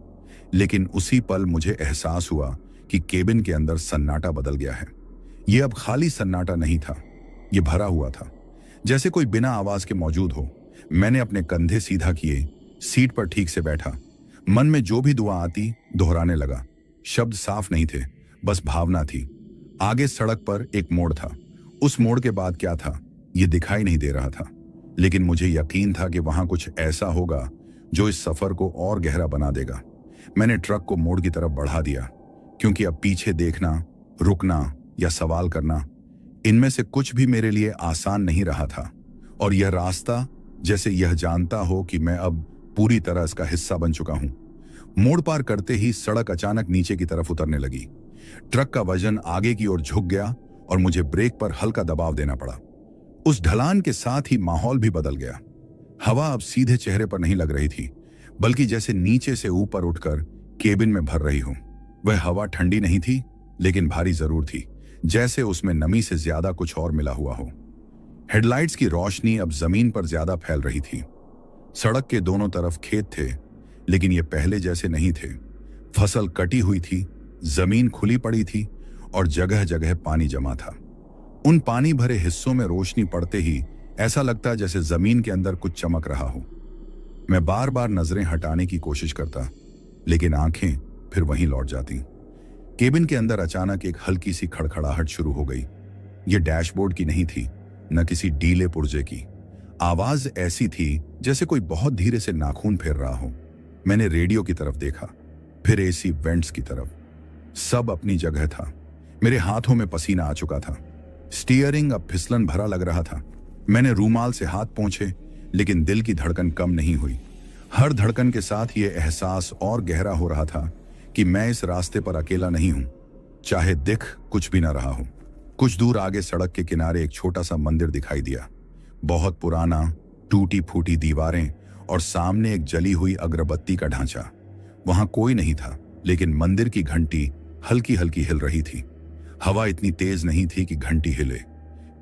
लेकिन उसी पल मुझे एहसास हुआ कि केबिन के अंदर सन्नाटा बदल गया है। यह अब खाली सन्नाटा नहीं था, यह भरा हुआ था, जैसे कोई बिना आवाज के मौजूद हो। मैंने अपने कंधे सीधा किए, सीट पर ठीक से बैठा। मन में जो भी दुआ आती दोहराने लगा। शब्द साफ नहीं थे, बस भावना थी। आगे सड़क पर एक मोड़ था। उस मोड़ के बाद क्या था, यह दिखाई नहीं दे रहा था, लेकिन मुझे यकीन था कि वहां कुछ ऐसा होगा जो इस सफर को और गहरा बना देगा। मैंने ट्रक को मोड़ की तरफ बढ़ा दिया, क्योंकि अब पीछे देखना, रुकना या सवाल करना, इनमें से कुछ भी मेरे लिए आसान नहीं रहा था। और यह रास्ता जैसे यह जानता हो कि मैं अब पूरी तरह इसका हिस्सा बन चुका हूं। मोड़ पार करते ही सड़क अचानक नीचे की तरफ उतरने लगी। ट्रक का वजन आगे की ओर झुक गया और मुझे ब्रेक पर हल्का दबाव देना पड़ा। उस ढलान के साथ ही माहौल भी बदल गया। हवा अब सीधे चेहरे पर नहीं लग रही थी, बल्कि जैसे नीचे से ऊपर उठकर केबिन में भर रही हो। वह हवा ठंडी नहीं थी, लेकिन भारी जरूर थी, जैसे उसमें नमी से ज्यादा कुछ और मिला हुआ हो। हेडलाइट्स की रोशनी अब जमीन पर ज्यादा फैल रही थी। सड़क के दोनों तरफ खेत थे, लेकिन ये पहले जैसे नहीं थे। फसल कटी हुई थी, जमीन खुली पड़ी थी और जगह जगह पानी जमा था। उन पानी भरे हिस्सों में रोशनी पड़ते ही ऐसा लगता जैसे जमीन के अंदर कुछ चमक रहा हो। मैं बार बार नजरें हटाने की कोशिश करता, लेकिन आंखें फिर वहीं लौट जाती। केबिन के अंदर अचानक एक हल्की सी खड़खड़ाहट शुरू हो गई। यह डैशबोर्ड की नहीं थी, न किसी डीले पुर्जे की। आवाज ऐसी थी जैसे कोई बहुत धीरे से नाखून फेर रहा हो। मैंने रेडियो की तरफ देखा, फिर एसी वेंट्स की तरफ। सब अपनी जगह था। मेरे हाथों में पसीना आ चुका था। स्टीयरिंग अब फिसलन भरा लग रहा था। मैंने रूमाल से हाथ पोंछे, लेकिन दिल की धड़कन कम नहीं हुई। हर धड़कन के साथ यह एहसास और गहरा हो रहा था कि मैं इस रास्ते पर अकेला नहीं हूं, चाहे दिख कुछ भी ना रहा हो। कुछ दूर आगे सड़क के किनारे एक छोटा सा मंदिर दिखाई दिया। बहुत पुराना, टूटी फूटी दीवारें और सामने एक जली हुई अगरबत्ती का ढांचा। वहां कोई नहीं था, लेकिन मंदिर की घंटी हल्की हल्की हिल रही थी। हवा इतनी तेज नहीं थी कि घंटी हिले,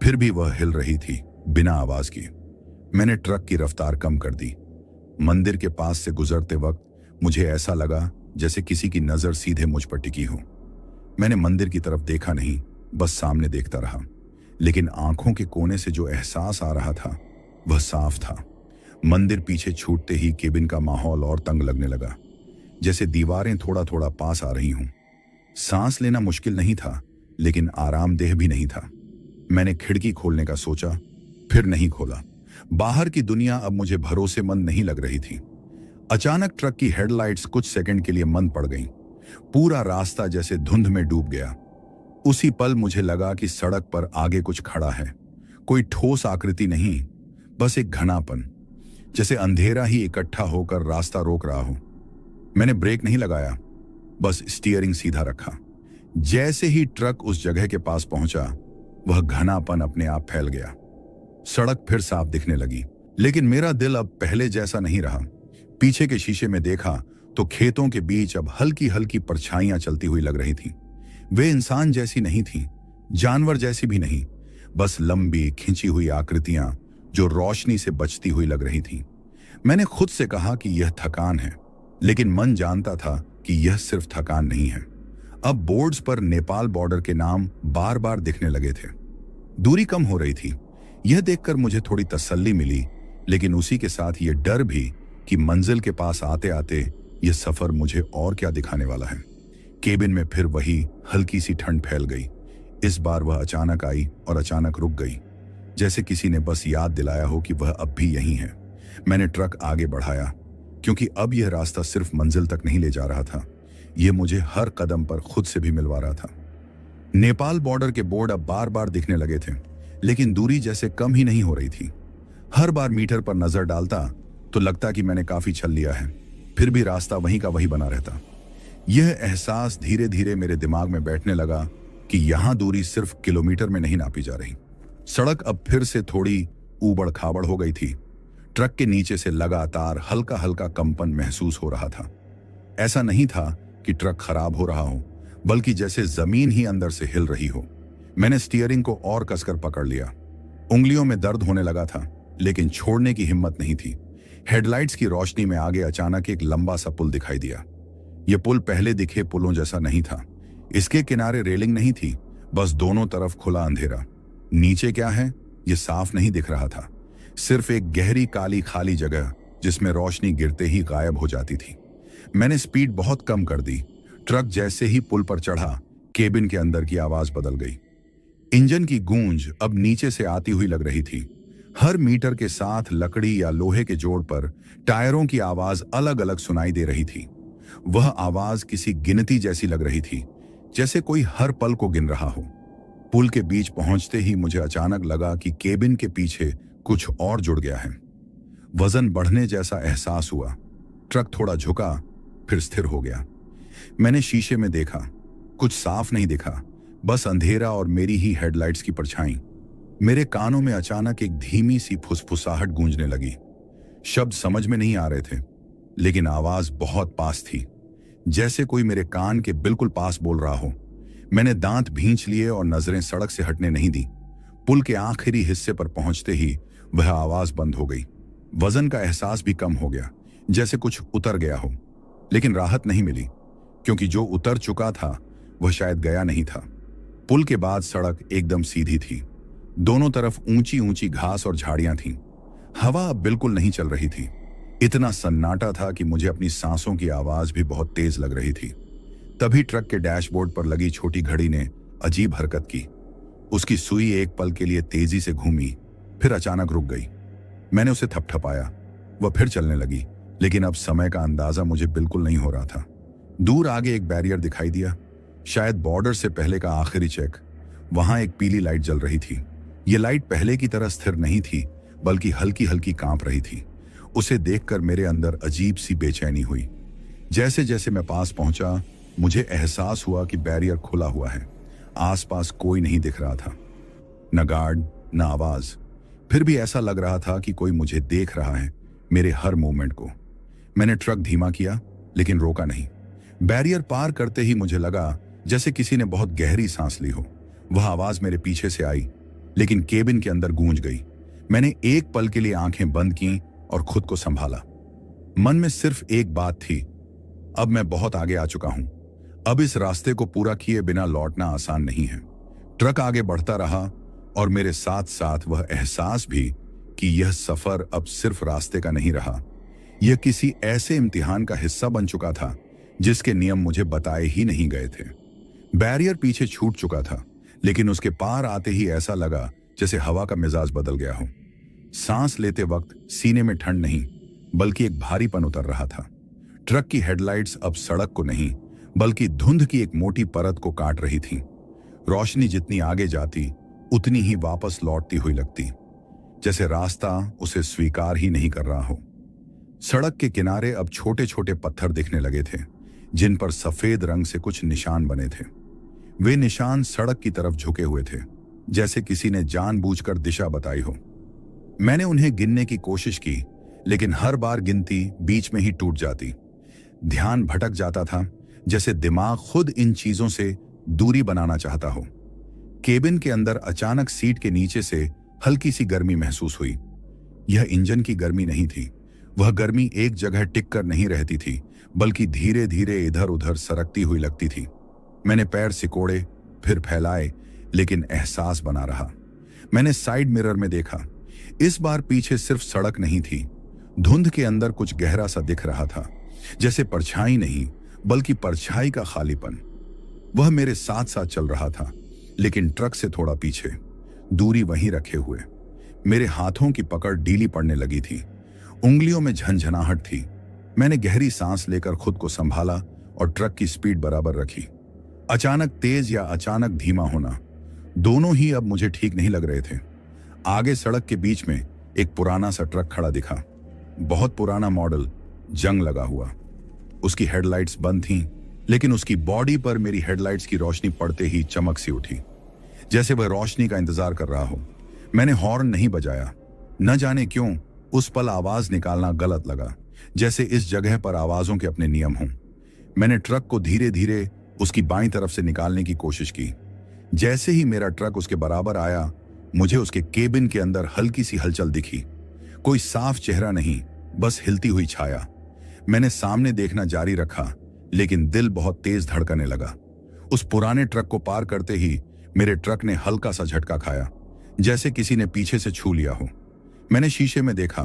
फिर भी वह हिल रही थी बिना आवाज की। मैंने ट्रक की रफ्तार कम कर दी। मंदिर के पास से गुजरते वक्त मुझे ऐसा लगा जैसे किसी की नजर सीधे मुझ पर टिकी हो। मैंने मंदिर की तरफ देखा नहीं, बस सामने देखता रहा। लेकिन आंखों के कोने से जो एहसास आ रहा था वह साफ था। मंदिर पीछे छूटते ही केबिन का माहौल और तंग लगने लगा, जैसे दीवारें थोड़ा थोड़ा पास आ रही हूं। सांस लेना मुश्किल नहीं था, लेकिन आरामदेह भी नहीं था। मैंने खिड़की खोलने का सोचा, फिर नहीं खोला। बाहर की दुनिया अब मुझे भरोसेमंद नहीं लग रही थी। अचानक ट्रक की हेडलाइट्स कुछ सेकंड के लिए मंद पड़ गईं। पूरा रास्ता जैसे धुंध में डूब गया। उसी पल मुझे लगा कि सड़क पर आगे कुछ खड़ा है। कोई ठोस आकृति नहीं, बस एक घनापन, जैसे अंधेरा ही इकट्ठा होकर रास्ता रोक रहा हो। मैंने ब्रेक नहीं लगाया, बस स्टीयरिंग सीधा रखा। जैसे ही ट्रक उस जगह के पास पहुंचा, वह घनापन अपने आप फैल गया। सड़क फिर साफ दिखने लगी, लेकिन मेरा दिल अब पहले जैसा नहीं रहा। पीछे के शीशे में देखा तो खेतों के बीच अब हल्की हल्की परछाइयां चलती हुई लग रही थीं। वे इंसान जैसी नहीं थीं, जानवर जैसी भी नहीं, बस लंबी खिंची हुई आकृतियां जो रोशनी से बचती हुई लग रही थीं। मैंने खुद से कहा कि यह थकान है, लेकिन मन जानता था कि यह सिर्फ थकान नहीं है। अब बोर्ड्स पर नेपाल बॉर्डर के नाम बार बार दिखने लगे थे। दूरी कम हो रही थी। यह देखकर मुझे थोड़ी तसल्ली मिली, लेकिन उसी के साथ यह डर भी कि मंजिल के पास आते आते यह सफर मुझे और क्या दिखाने वाला है। केबिन में फिर वही हल्की सी ठंड फैल गई। इस बार वह अचानक आई और अचानक रुक गई, जैसे किसी ने बस याद दिलाया हो कि वह अब भी यहीं है। मैंने ट्रक आगे बढ़ाया, क्योंकि अब यह रास्ता सिर्फ मंजिल तक नहीं ले जा रहा था, यह मुझे हर कदम पर खुद से भी मिलवा रहा था। नेपाल बॉर्डर के बोर्ड अब बार बार दिखने लगे थे, लेकिन दूरी जैसे कम ही नहीं हो रही थी। हर बार मीटर पर नजर डालता तो लगता कि मैंने काफी चल लिया है, फिर भी रास्ता वहीं का वही बना रहता। यह एहसास धीरे धीरे मेरे दिमाग में बैठने लगा कि यहां दूरी सिर्फ किलोमीटर में नहीं नापी जा रही। सड़क अब फिर से थोड़ी ऊबड़ खाबड़ हो गई थी। ट्रक के नीचे से लगातार हल्का हल्का कंपन महसूस हो रहा था। ऐसा नहीं था कि ट्रक खराब हो रहा हो, बल्कि जैसे जमीन ही अंदर से हिल रही हो। मैंने स्टीयरिंग को और कसकर पकड़ लिया। उंगलियों में दर्द होने लगा था, लेकिन छोड़ने की हिम्मत नहीं थी। हेडलाइट्स की रोशनी में आगे अचानक एक लंबा सा पुल दिखाई दिया। यह पुल पहले दिखे पुलों जैसा नहीं था। इसके किनारे रेलिंग नहीं थी, बस दोनों तरफ खुला अंधेरा। नीचे क्या है यह साफ नहीं दिख रहा था, सिर्फ एक गहरी काली खाली जगह जिसमें रोशनी गिरते ही गायब हो जाती थी। मैंने स्पीड बहुत कम कर दी। ट्रक जैसे ही पुल पर चढ़ा, केबिन के अंदर की आवाज बदल गई। इंजन की गूंज अब नीचे से आती हुई लग रही थी। हर मीटर के साथ लकड़ी या लोहे के जोड़ पर टायरों की आवाज अलग अलग सुनाई दे रही थी। वह आवाज किसी गिनती जैसी लग रही थी, जैसे कोई हर पल को गिन रहा हो। पुल के बीच पहुंचते ही मुझे अचानक लगा कि केबिन के पीछे कुछ और जुड़ गया है। वजन बढ़ने जैसा एहसास हुआ। ट्रक थोड़ा झुका, फिर स्थिर हो गया। मैंने शीशे में देखा, कुछ साफ नहीं दिखा, बस अंधेरा और मेरी ही हेडलाइट्स की परछाई। मेरे कानों में अचानक एक धीमी सी फुसफुसाहट गूंजने लगी। शब्द समझ में नहीं आ रहे थे, लेकिन आवाज बहुत पास थी, जैसे कोई मेरे कान के बिल्कुल पास बोल रहा हो। मैंने दांत भींच लिए और नजरें सड़क से हटने नहीं दी। पुल के आखिरी हिस्से पर पहुंचते ही वह आवाज बंद हो गई। वजन का एहसास भी कम हो गया, जैसे कुछ उतर गया हो। लेकिन राहत नहीं मिली, क्योंकि जो उतर चुका था वह शायद गया नहीं था। पुल के बाद सड़क एकदम सीधी थी। दोनों तरफ ऊंची ऊंची घास और झाड़ियां थीं। हवा अब बिल्कुल नहीं चल रही थी। इतना सन्नाटा था कि मुझे अपनी सांसों की आवाज भी बहुत तेज लग रही थी। तभी ट्रक के डैशबोर्ड पर लगी छोटी घड़ी ने अजीब हरकत की। उसकी सुई एक पल के लिए तेजी से घूमी, फिर अचानक रुक गई। मैंने उसे थपथपाया, वह फिर चलने लगी, लेकिन अब समय का अंदाजा मुझे बिल्कुल नहीं हो रहा था। दूर आगे एक बैरियर दिखाई दिया, शायद बॉर्डर से पहले का आखिरी चेक। वहां एक पीली लाइट जल रही थी। यह लाइट पहले की तरह स्थिर नहीं थी, बल्कि हल्की हल्की कांप रही थी। उसे देखकर मेरे अंदर अजीब सी बेचैनी हुई। जैसे जैसे मैं पास पहुंचा, मुझे एहसास हुआ कि बैरियर खुला हुआ है। आसपास कोई नहीं दिख रहा था, न गार्ड न आवाज। फिर भी ऐसा लग रहा था कि कोई मुझे देख रहा है, मेरे हर मूवमेंट को। मैंने ट्रक धीमा किया, लेकिन रोका नहीं। बैरियर पार करते ही मुझे लगा जैसे किसी ने बहुत गहरी सांस ली हो। वह आवाज मेरे पीछे से आई, लेकिन केबिन के अंदर गूंज गई। मैंने एक पल के लिए आंखें बंद की और खुद को संभाला। मन में सिर्फ एक बात थी, अब मैं बहुत आगे आ चुका हूं। अब इस रास्ते को पूरा किए बिना लौटना आसान नहीं है। ट्रक आगे बढ़ता रहा और मेरे साथ साथ वह एहसास भी कि यह सफर अब सिर्फ रास्ते का नहीं रहा, यह किसी ऐसे इम्तिहान का हिस्सा बन चुका था जिसके नियम मुझे बताए ही नहीं गए थे। बैरियर पीछे छूट चुका था, लेकिन उसके पार आते ही ऐसा लगा जैसे हवा का मिजाज बदल गया हो। सांस लेते वक्त सीने में ठंड नहीं बल्कि एक भारीपन उतर रहा था। ट्रक की हेडलाइट्स अब सड़क को नहीं बल्कि धुंध की एक मोटी परत को काट रही थीं। रोशनी जितनी आगे जाती उतनी ही वापस लौटती हुई लगती, जैसे रास्ता उसे स्वीकार ही नहीं कर रहा हो। सड़क के किनारे अब छोटे छोटे पत्थर दिखने लगे थे, जिन पर सफेद रंग से कुछ निशान बने थे। वे निशान सड़क की तरफ झुके हुए थे, जैसे किसी ने जानबूझकर दिशा बताई हो। मैंने उन्हें गिनने की कोशिश की, लेकिन हर बार गिनती बीच में ही टूट जाती। ध्यान भटक जाता था, जैसे दिमाग खुद इन चीजों से दूरी बनाना चाहता हो। केबिन के अंदर अचानक सीट के नीचे से हल्की सी गर्मी महसूस हुई। यह इंजन की गर्मी नहीं थी। वह गर्मी एक जगह टिक कर नहीं रहती थी, बल्कि धीरे धीरे इधर उधर सरकती हुई लगती थी। मैंने पैर सिकोड़े, फिर फैलाए, लेकिन एहसास बना रहा। मैंने साइड मिरर में देखा। इस बार पीछे सिर्फ सड़क नहीं थी, धुंध के अंदर कुछ गहरा सा दिख रहा था, जैसे परछाई नहीं बल्कि परछाई का खालीपन। वह मेरे साथ साथ चल रहा था, लेकिन ट्रक से थोड़ा पीछे, दूरी वहीं रखे हुए। मेरे हाथों की पकड़ ढीली पड़ने लगी थी, उंगलियों में झंझनाहट थी। मैंने गहरी सांस लेकर खुद को संभाला और ट्रक की स्पीड बराबर रखी। अचानक तेज या अचानक धीमा होना, दोनों ही अब मुझे ठीक नहीं लग रहे थे। आगे सड़क के बीच में एक पुराना सा ट्रक खड़ा दिखा, बहुत पुराना मॉडल, जंग लगा हुआ। उसकी हेडलाइट्स बंद थीं, लेकिन उसकी बॉडी पर मेरी हेडलाइट्स की रोशनी पड़ते ही चमक सी उठी, जैसे वह रोशनी का इंतजार कर रहा हो। मैंने हॉर्न नहीं बजाया। न जाने क्यों उस पल आवाज निकालना गलत लगा, जैसे इस जगह पर आवाजों के अपने नियम हों। मैंने ट्रक को धीरे धीरे उसकी बाईं तरफ से निकालने की कोशिश की। जैसे ही मेरा ट्रक उसके बराबर आया, मुझे उसके केबिन के अंदर हल्की सी हलचल दिखी। कोई साफ चेहरा नहीं, बस हिलती हुई छाया। मैंने सामने देखना जारी रखा, लेकिन दिल बहुत तेज धड़कने लगा। उस पुराने ट्रक को पार करते ही मेरे ट्रक ने हल्का सा झटका खाया, जैसे किसी ने पीछे से छू लिया हो। मैंने शीशे में देखा,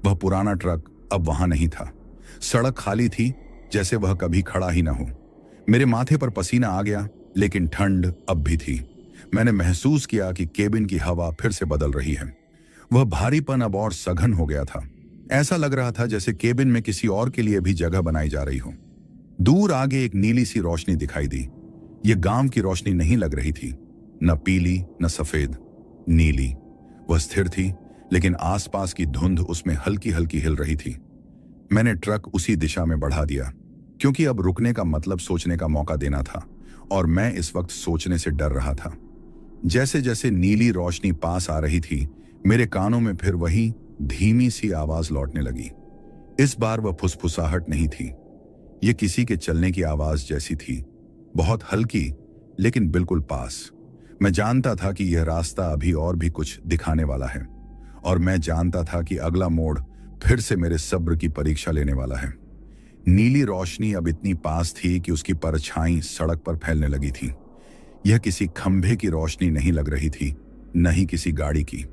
वह पुराना ट्रक अब वहां नहीं था। सड़क खाली थी, जैसे वह कभी खड़ा ही ना हो। मेरे माथे पर पसीना आ गया, लेकिन ठंड अब भी थी। मैंने महसूस किया कि केबिन की हवा फिर से बदल रही है। वह भारीपन अब और सघन हो गया था। ऐसा लग रहा था जैसे केबिन में किसी और के लिए भी जगह बनाई जा रही हो। दूर आगे एक नीली सी रोशनी दिखाई दी। यह गांव की रोशनी नहीं लग रही थी, न पीली न सफेद, नीली। वह स्थिर थी, लेकिन आसपास की धुंध उसमें हल्की हल्की हिल रही थी। मैंने ट्रक उसी दिशा में बढ़ा दिया, क्योंकि अब रुकने का मतलब सोचने का मौका देना था, और मैं इस वक्त सोचने से डर रहा था। जैसे जैसे नीली रोशनी पास आ रही थी, मेरे कानों में फिर वही धीमी सी आवाज लौटने लगी। इस बार वह फुसफुसाहट नहीं थी, यह किसी के चलने की आवाज जैसी थी, बहुत हल्की लेकिन बिल्कुल पास। मैं जानता था कि यह रास्ता अभी और भी कुछ दिखाने वाला है, और मैं जानता था कि अगला मोड़ फिर से मेरे सब्र की परीक्षा लेने वाला है। नीली रोशनी अब इतनी पास थी कि उसकी परछाई सड़क पर फैलने लगी थी। यह किसी खंभे की रोशनी नहीं लग रही थी, न ही किसी गाड़ी की।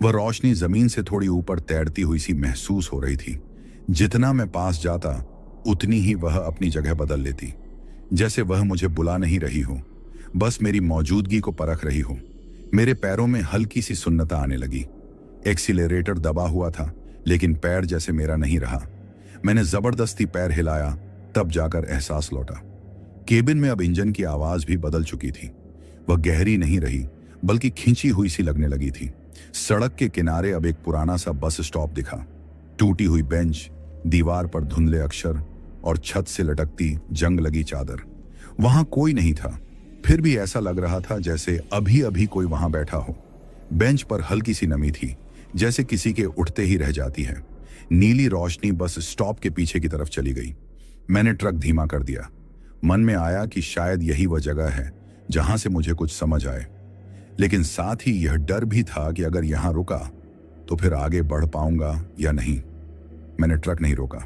वह रोशनी जमीन से थोड़ी ऊपर तैरती हुई सी महसूस हो रही थी। जितना मैं पास जाता, उतनी ही वह अपनी जगह बदल लेती, जैसे वह मुझे बुला नहीं रही हो, बस मेरी मौजूदगी को परख रही हो। मेरे पैरों में हल्की सी सुन्नता आने लगी। एक्सीलरेटर दबा हुआ था, लेकिन पैर जैसे मेरा नहीं रहा। मैंने जबरदस्ती पैर हिलाया, तब जाकर एहसास लौटा। केबिन में अब इंजन की आवाज भी बदल चुकी थी। वह गहरी नहीं रही, बल्कि खींची हुई सी लगने लगी थी। सड़क के किनारे अब एक पुराना सा बस स्टॉप दिखा। टूटी हुई बेंच, दीवार पर धुंधले अक्षर और छत से लटकती जंग लगी चादर। वहां कोई नहीं था, फिर भी ऐसा लग रहा था जैसे अभी अभी कोई वहां बैठा हो। बेंच पर हल्की सी नमी थी, जैसे किसी के उठते ही रह जाती है। नीली रोशनी बस स्टॉप के पीछे की तरफ चली गई। मैंने ट्रक धीमा कर दिया। मन में आया कि शायद यही वह जगह है जहां से मुझे कुछ समझ आए, लेकिन साथ ही यह डर भी था कि अगर यहां रुका तो फिर आगे बढ़ पाऊंगा या नहीं। मैंने ट्रक नहीं रोका,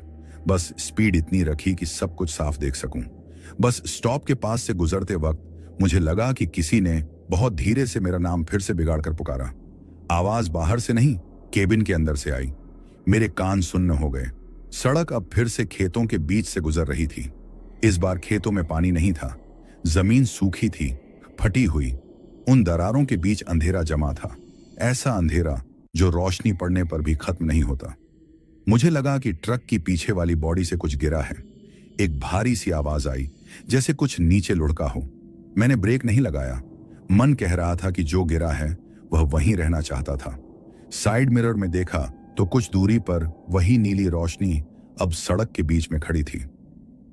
बस स्पीड इतनी रखी कि सब कुछ साफ देख सकूं। बस स्टॉप के पास से गुजरते वक्त मुझे लगा कि किसी ने बहुत धीरे से मेरा नाम फिर से बिगाड़ कर पुकारा। आवाज बाहर से नहीं, केबिन के अंदर से आई। मेरे कान सुन्न हो गए। सड़क अब फिर से खेतों के बीच से गुजर रही थी। इस बार खेतों में पानी नहीं था, जमीन सूखी थी, फटी हुई। उन दरारों के बीच अंधेरा जमा था, ऐसा अंधेरा जो रोशनी पड़ने पर भी खत्म नहीं होता। मुझे लगा कि ट्रक की पीछे वाली बॉडी से कुछ गिरा है। एक भारी सी आवाज आई, जैसे कुछ नीचे लुढ़का हो। मैंने ब्रेक नहीं लगाया। मन कह रहा था कि जो गिरा है वह वहीं रहना चाहता था। साइड मिरर में देखा तो कुछ दूरी पर वही नीली रोशनी अब सड़क के बीच में खड़ी थी।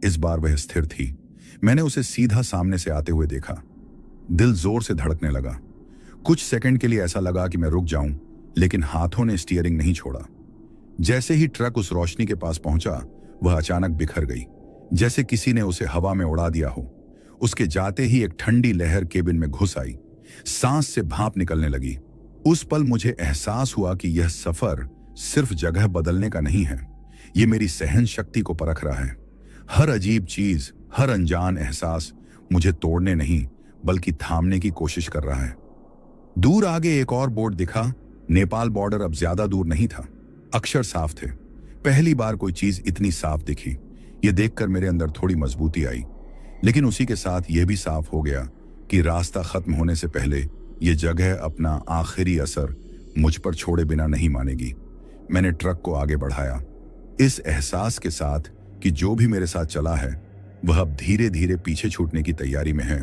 इस बार वह स्थिर थी। मैंने उसे सीधा सामने से आते हुए देखा। दिल जोर से धड़कने लगा। कुछ सेकंड के लिए ऐसा लगा कि मैं रुक जाऊं, लेकिन हाथों ने स्टीयरिंग नहीं छोड़ा। जैसे ही ट्रक उस रोशनी के पास पहुंचा, वह अचानक बिखर गई, जैसे किसी ने उसे हवा में उड़ा दिया हो। उसके जाते ही एक ठंडी लहर केबिन में घुस आई। सांस से भाप निकलने लगी। उस पल मुझे एहसास हुआ कि यह सफर सिर्फ जगह बदलने का नहीं है, यह मेरी सहन शक्ति को परख रहा है। हर अजीब चीज, हर अनजान एहसास मुझे तोड़ने नहीं बल्कि थामने की कोशिश कर रहा है। दूर आगे एक और बोर्ड दिखा। नेपाल बॉर्डर अब ज्यादा दूर नहीं था। अक्षर साफ थे। पहली बार कोई चीज इतनी साफ दिखी। यह देखकर मेरे अंदर थोड़ी मजबूती आई, लेकिन उसी के साथ यह भी साफ हो गया कि रास्ता खत्म होने से पहले यह जगह अपना आखिरी असर मुझ पर छोड़े बिना नहीं मानेगी। मैंने ट्रक को आगे बढ़ाया, इस एहसास के साथ कि जो भी मेरे साथ चला है वह अब धीरे धीरे पीछे छूटने की तैयारी में है,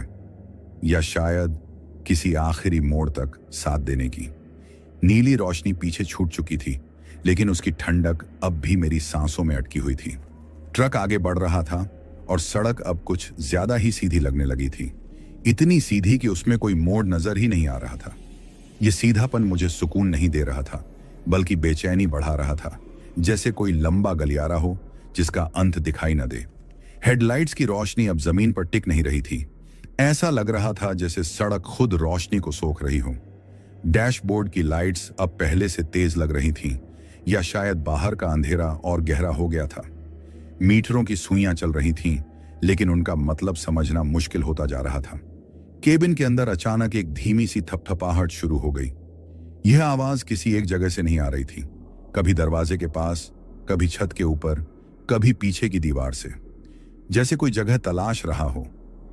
या शायद किसी आखिरी मोड़ तक साथ देने की। नीली रोशनी पीछे छूट चुकी थी, लेकिन उसकी ठंडक अब भी मेरी सांसों में अटकी हुई थी। ट्रक आगे बढ़ रहा था और सड़क अब कुछ ज्यादा ही सीधी लगने लगी थी। इतनी सीधी कि उसमें कोई मोड़ नजर ही नहीं आ रहा था। यह सीधापन मुझे सुकून नहीं दे रहा था, बल्कि बेचैनी बढ़ा रहा था, जैसे कोई लंबा गलियारा हो जिसका अंत दिखाई न दे। हेडलाइट्स की रोशनी अब जमीन पर टिक नहीं रही थी। ऐसा लग रहा था जैसे सड़क खुद रोशनी को सोख रही हो। डैशबोर्ड की लाइट्स अब पहले से तेज लग रही थीं, या शायद बाहर का अंधेरा और गहरा हो गया था। मीटरों की सुइयां चल रही थीं, लेकिन उनका मतलब समझना मुश्किल होता जा रहा था। केबिन के अंदर अचानक एक धीमी सी थपथपाहट शुरू हो गई। यह आवाज किसी एक जगह से नहीं आ रही थी। कभी दरवाजे के पास, कभी छत के ऊपर, कभी पीछे की दीवार से, जैसे कोई जगह तलाश रहा हो।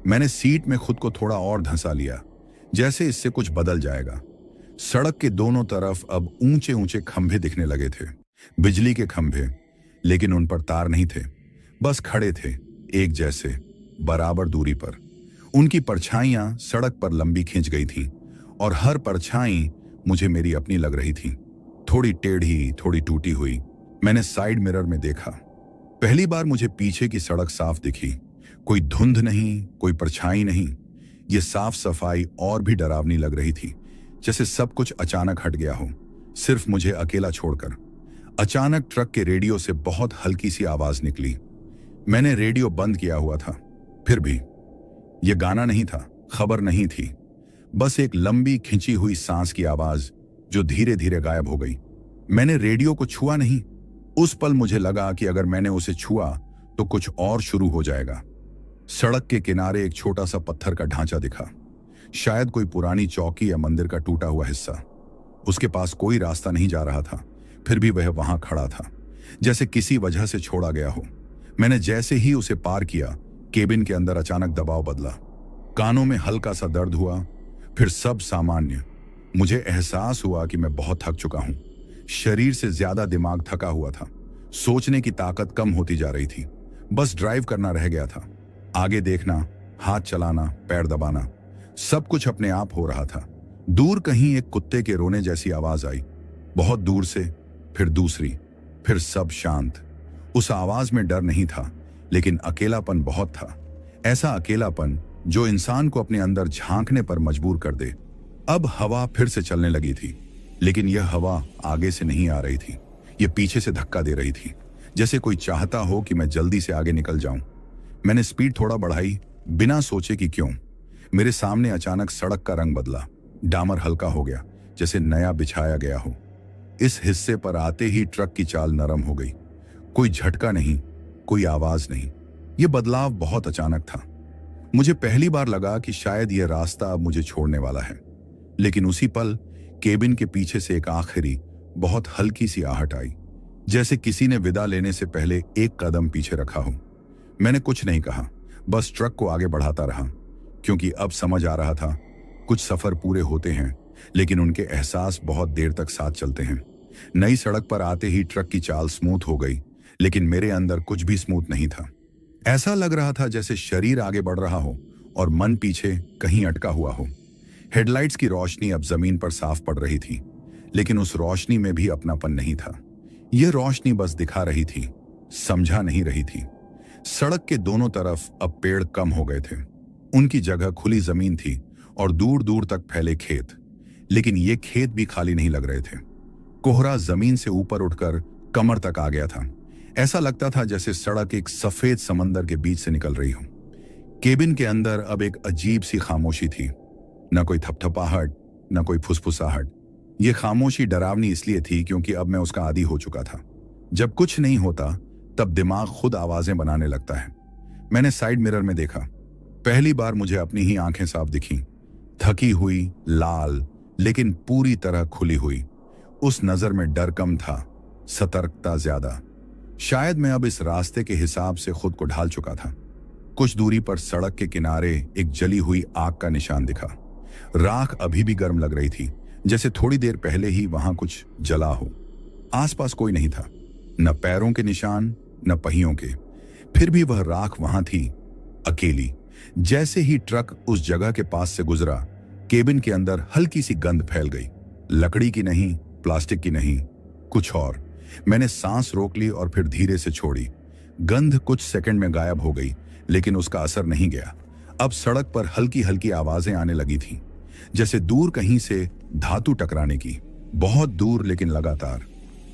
मैंने सीट में खुद को थोड़ा और धंसा लिया, जैसे इससे कुछ बदल जाएगा। सड़क के दोनों तरफ अब ऊंचे ऊंचे खंभे दिखने लगे थे, बिजली के खंभे, लेकिन उन पर तार नहीं थे, बस खड़े थे, एक जैसे, बराबर दूरी पर। उनकी परछाइयां सड़क पर लंबी खींच गई थीं, और हर परछाई मुझे मेरी अपनी लग रही थी, थोड़ी टेढ़ी, थोड़ी टूटी हुई। मैंने साइड मिरर में देखा। पहली बार मुझे पीछे की सड़क साफ दिखी। कोई धुंध नहीं, कोई परछाई नहीं। यह साफ सफाई और भी डरावनी लग रही थी, जैसे सब कुछ अचानक हट गया हो, सिर्फ मुझे अकेला छोड़कर। अचानक ट्रक के रेडियो से बहुत हल्की सी आवाज निकली। मैंने रेडियो बंद किया हुआ था, फिर भी यह गाना नहीं था, खबर नहीं थी, बस एक लंबी खिंची हुई सांस की आवाज जो धीरे धीरे गायब हो गई। मैंने रेडियो को छुआ नहीं। उस पल मुझे लगा कि अगर मैंने उसे छुआ तो कुछ और शुरू हो जाएगा। सड़क के किनारे एक छोटा सा पत्थर का ढांचा दिखा, शायद कोई पुरानी चौकी या मंदिर का टूटा हुआ हिस्सा। उसके पास कोई रास्ता नहीं जा रहा था, फिर भी वह वहां खड़ा था, जैसे किसी वजह से छोड़ा गया हो। मैंने जैसे ही उसे पार किया, केबिन के अंदर अचानक दबाव बदला। कानों में हल्का सा दर्द हुआ, फिर सब सामान्य। मुझे एहसास हुआ कि मैं बहुत थक चुका हूं। शरीर से ज्यादा दिमाग थका हुआ था। सोचने की ताकत कम होती जा रही थी। बस ड्राइव करना रह गया था। आगे देखना, हाथ चलाना, पैर दबाना, सब कुछ अपने आप हो रहा था। दूर कहीं एक कुत्ते के रोने जैसी आवाज आई, बहुत दूर से, फिर दूसरी, फिर सब शांत। उस आवाज में डर नहीं था, लेकिन अकेलापन बहुत था। ऐसा अकेलापन जो इंसान को अपने अंदर झांकने पर मजबूर कर दे। अब हवा फिर से चलने लगी थी, लेकिन यह हवा आगे से नहीं आ रही थी, यह पीछे से धक्का दे रही थी, जैसे कोई चाहता हो कि मैं जल्दी से आगे निकल जाऊं। मैंने स्पीड थोड़ा बढ़ाई, बिना सोचे कि क्यों। मेरे सामने अचानक सड़क का रंग बदला। डामर हल्का हो गया, जैसे नया बिछाया गया हो। इस हिस्से पर आते ही ट्रक की चाल नरम हो गई। कोई झटका नहीं, कोई आवाज नहीं। यह बदलाव बहुत अचानक था। मुझे पहली बार लगा कि शायद यह रास्ता अब मुझे छोड़ने वाला है। लेकिन उसी पल केबिन के पीछे से एक आखिरी बहुत हल्की सी आहट आई, जैसे किसी ने विदा लेने से पहले एक कदम पीछे रखा हो। मैंने कुछ नहीं कहा, बस ट्रक को आगे बढ़ाता रहा, क्योंकि अब समझ आ रहा था कुछ सफर पूरे होते हैं लेकिन उनके एहसास बहुत देर तक साथ चलते हैं। नई सड़क पर आते ही ट्रक की चाल स्मूथ हो गई, लेकिन मेरे अंदर कुछ भी स्मूथ नहीं था। ऐसा लग रहा था जैसे शरीर आगे बढ़ रहा हो और मन पीछे कहीं अटका हुआ हो। हेडलाइट्स की रोशनी अब जमीन पर साफ पड़ रही थी, लेकिन उस रोशनी में भी अपनापन नहीं था। यह रोशनी बस दिखा रही थी, समझा नहीं रही थी। सड़क के दोनों तरफ अब पेड़ कम हो गए थे, उनकी जगह खुली जमीन थी और दूर दूर तक फैले खेत। लेकिन ये खेत भी खाली नहीं लग रहे थे। कोहरा जमीन से ऊपर उठकर कमर तक आ गया था। ऐसा लगता था जैसे सड़क एक सफेद समंदर के बीच से निकल रही हो। केबिन के अंदर अब एक अजीब सी खामोशी थी, न कोई थपथपाहट, न कोई फुसफुसाहट। यह खामोशी डरावनी इसलिए थी क्योंकि अब मैं उसका आदी हो चुका था। जब कुछ नहीं होता तब दिमाग खुद आवाजें बनाने लगता है। मैंने साइड मिरर में देखा। पहली बार मुझे अपनी ही आंखें साफ दिखीं, थकी हुई, लाल, लेकिन पूरी तरह खुली हुई। उस नजर में डर कम था, सतर्कता ज्यादा। शायद मैं अब इस रास्ते के हिसाब से खुद को ढाल चुका था। कुछ दूरी पर सड़क के किनारे एक जली हुई आग का निशान दिखा। राख अभी भी गर्म लग रही थी, जैसे थोड़ी देर पहले ही वहां कुछ जला हो। आसपास कोई नहीं था, न पैरों के निशान, न पहियों के। फिर भी वह राख वहां थी, अकेली। जैसे ही ट्रक उस जगह के पास से गुजरा, केबिन के अंदर हल्की सी गंध फैल गई। लकड़ी की नहीं, प्लास्टिक की नहीं, कुछ और। मैंने सांस रोक ली और फिर धीरे से छोड़ी। गंध कुछ सेकंड में गायब हो गई, लेकिन उसका असर नहीं गया। अब सड़क पर हल्की हल्की आवाजें आने लगी थीं, जैसे दूर कहीं से धातु टकराने की। बहुत दूर लेकिन लगातार।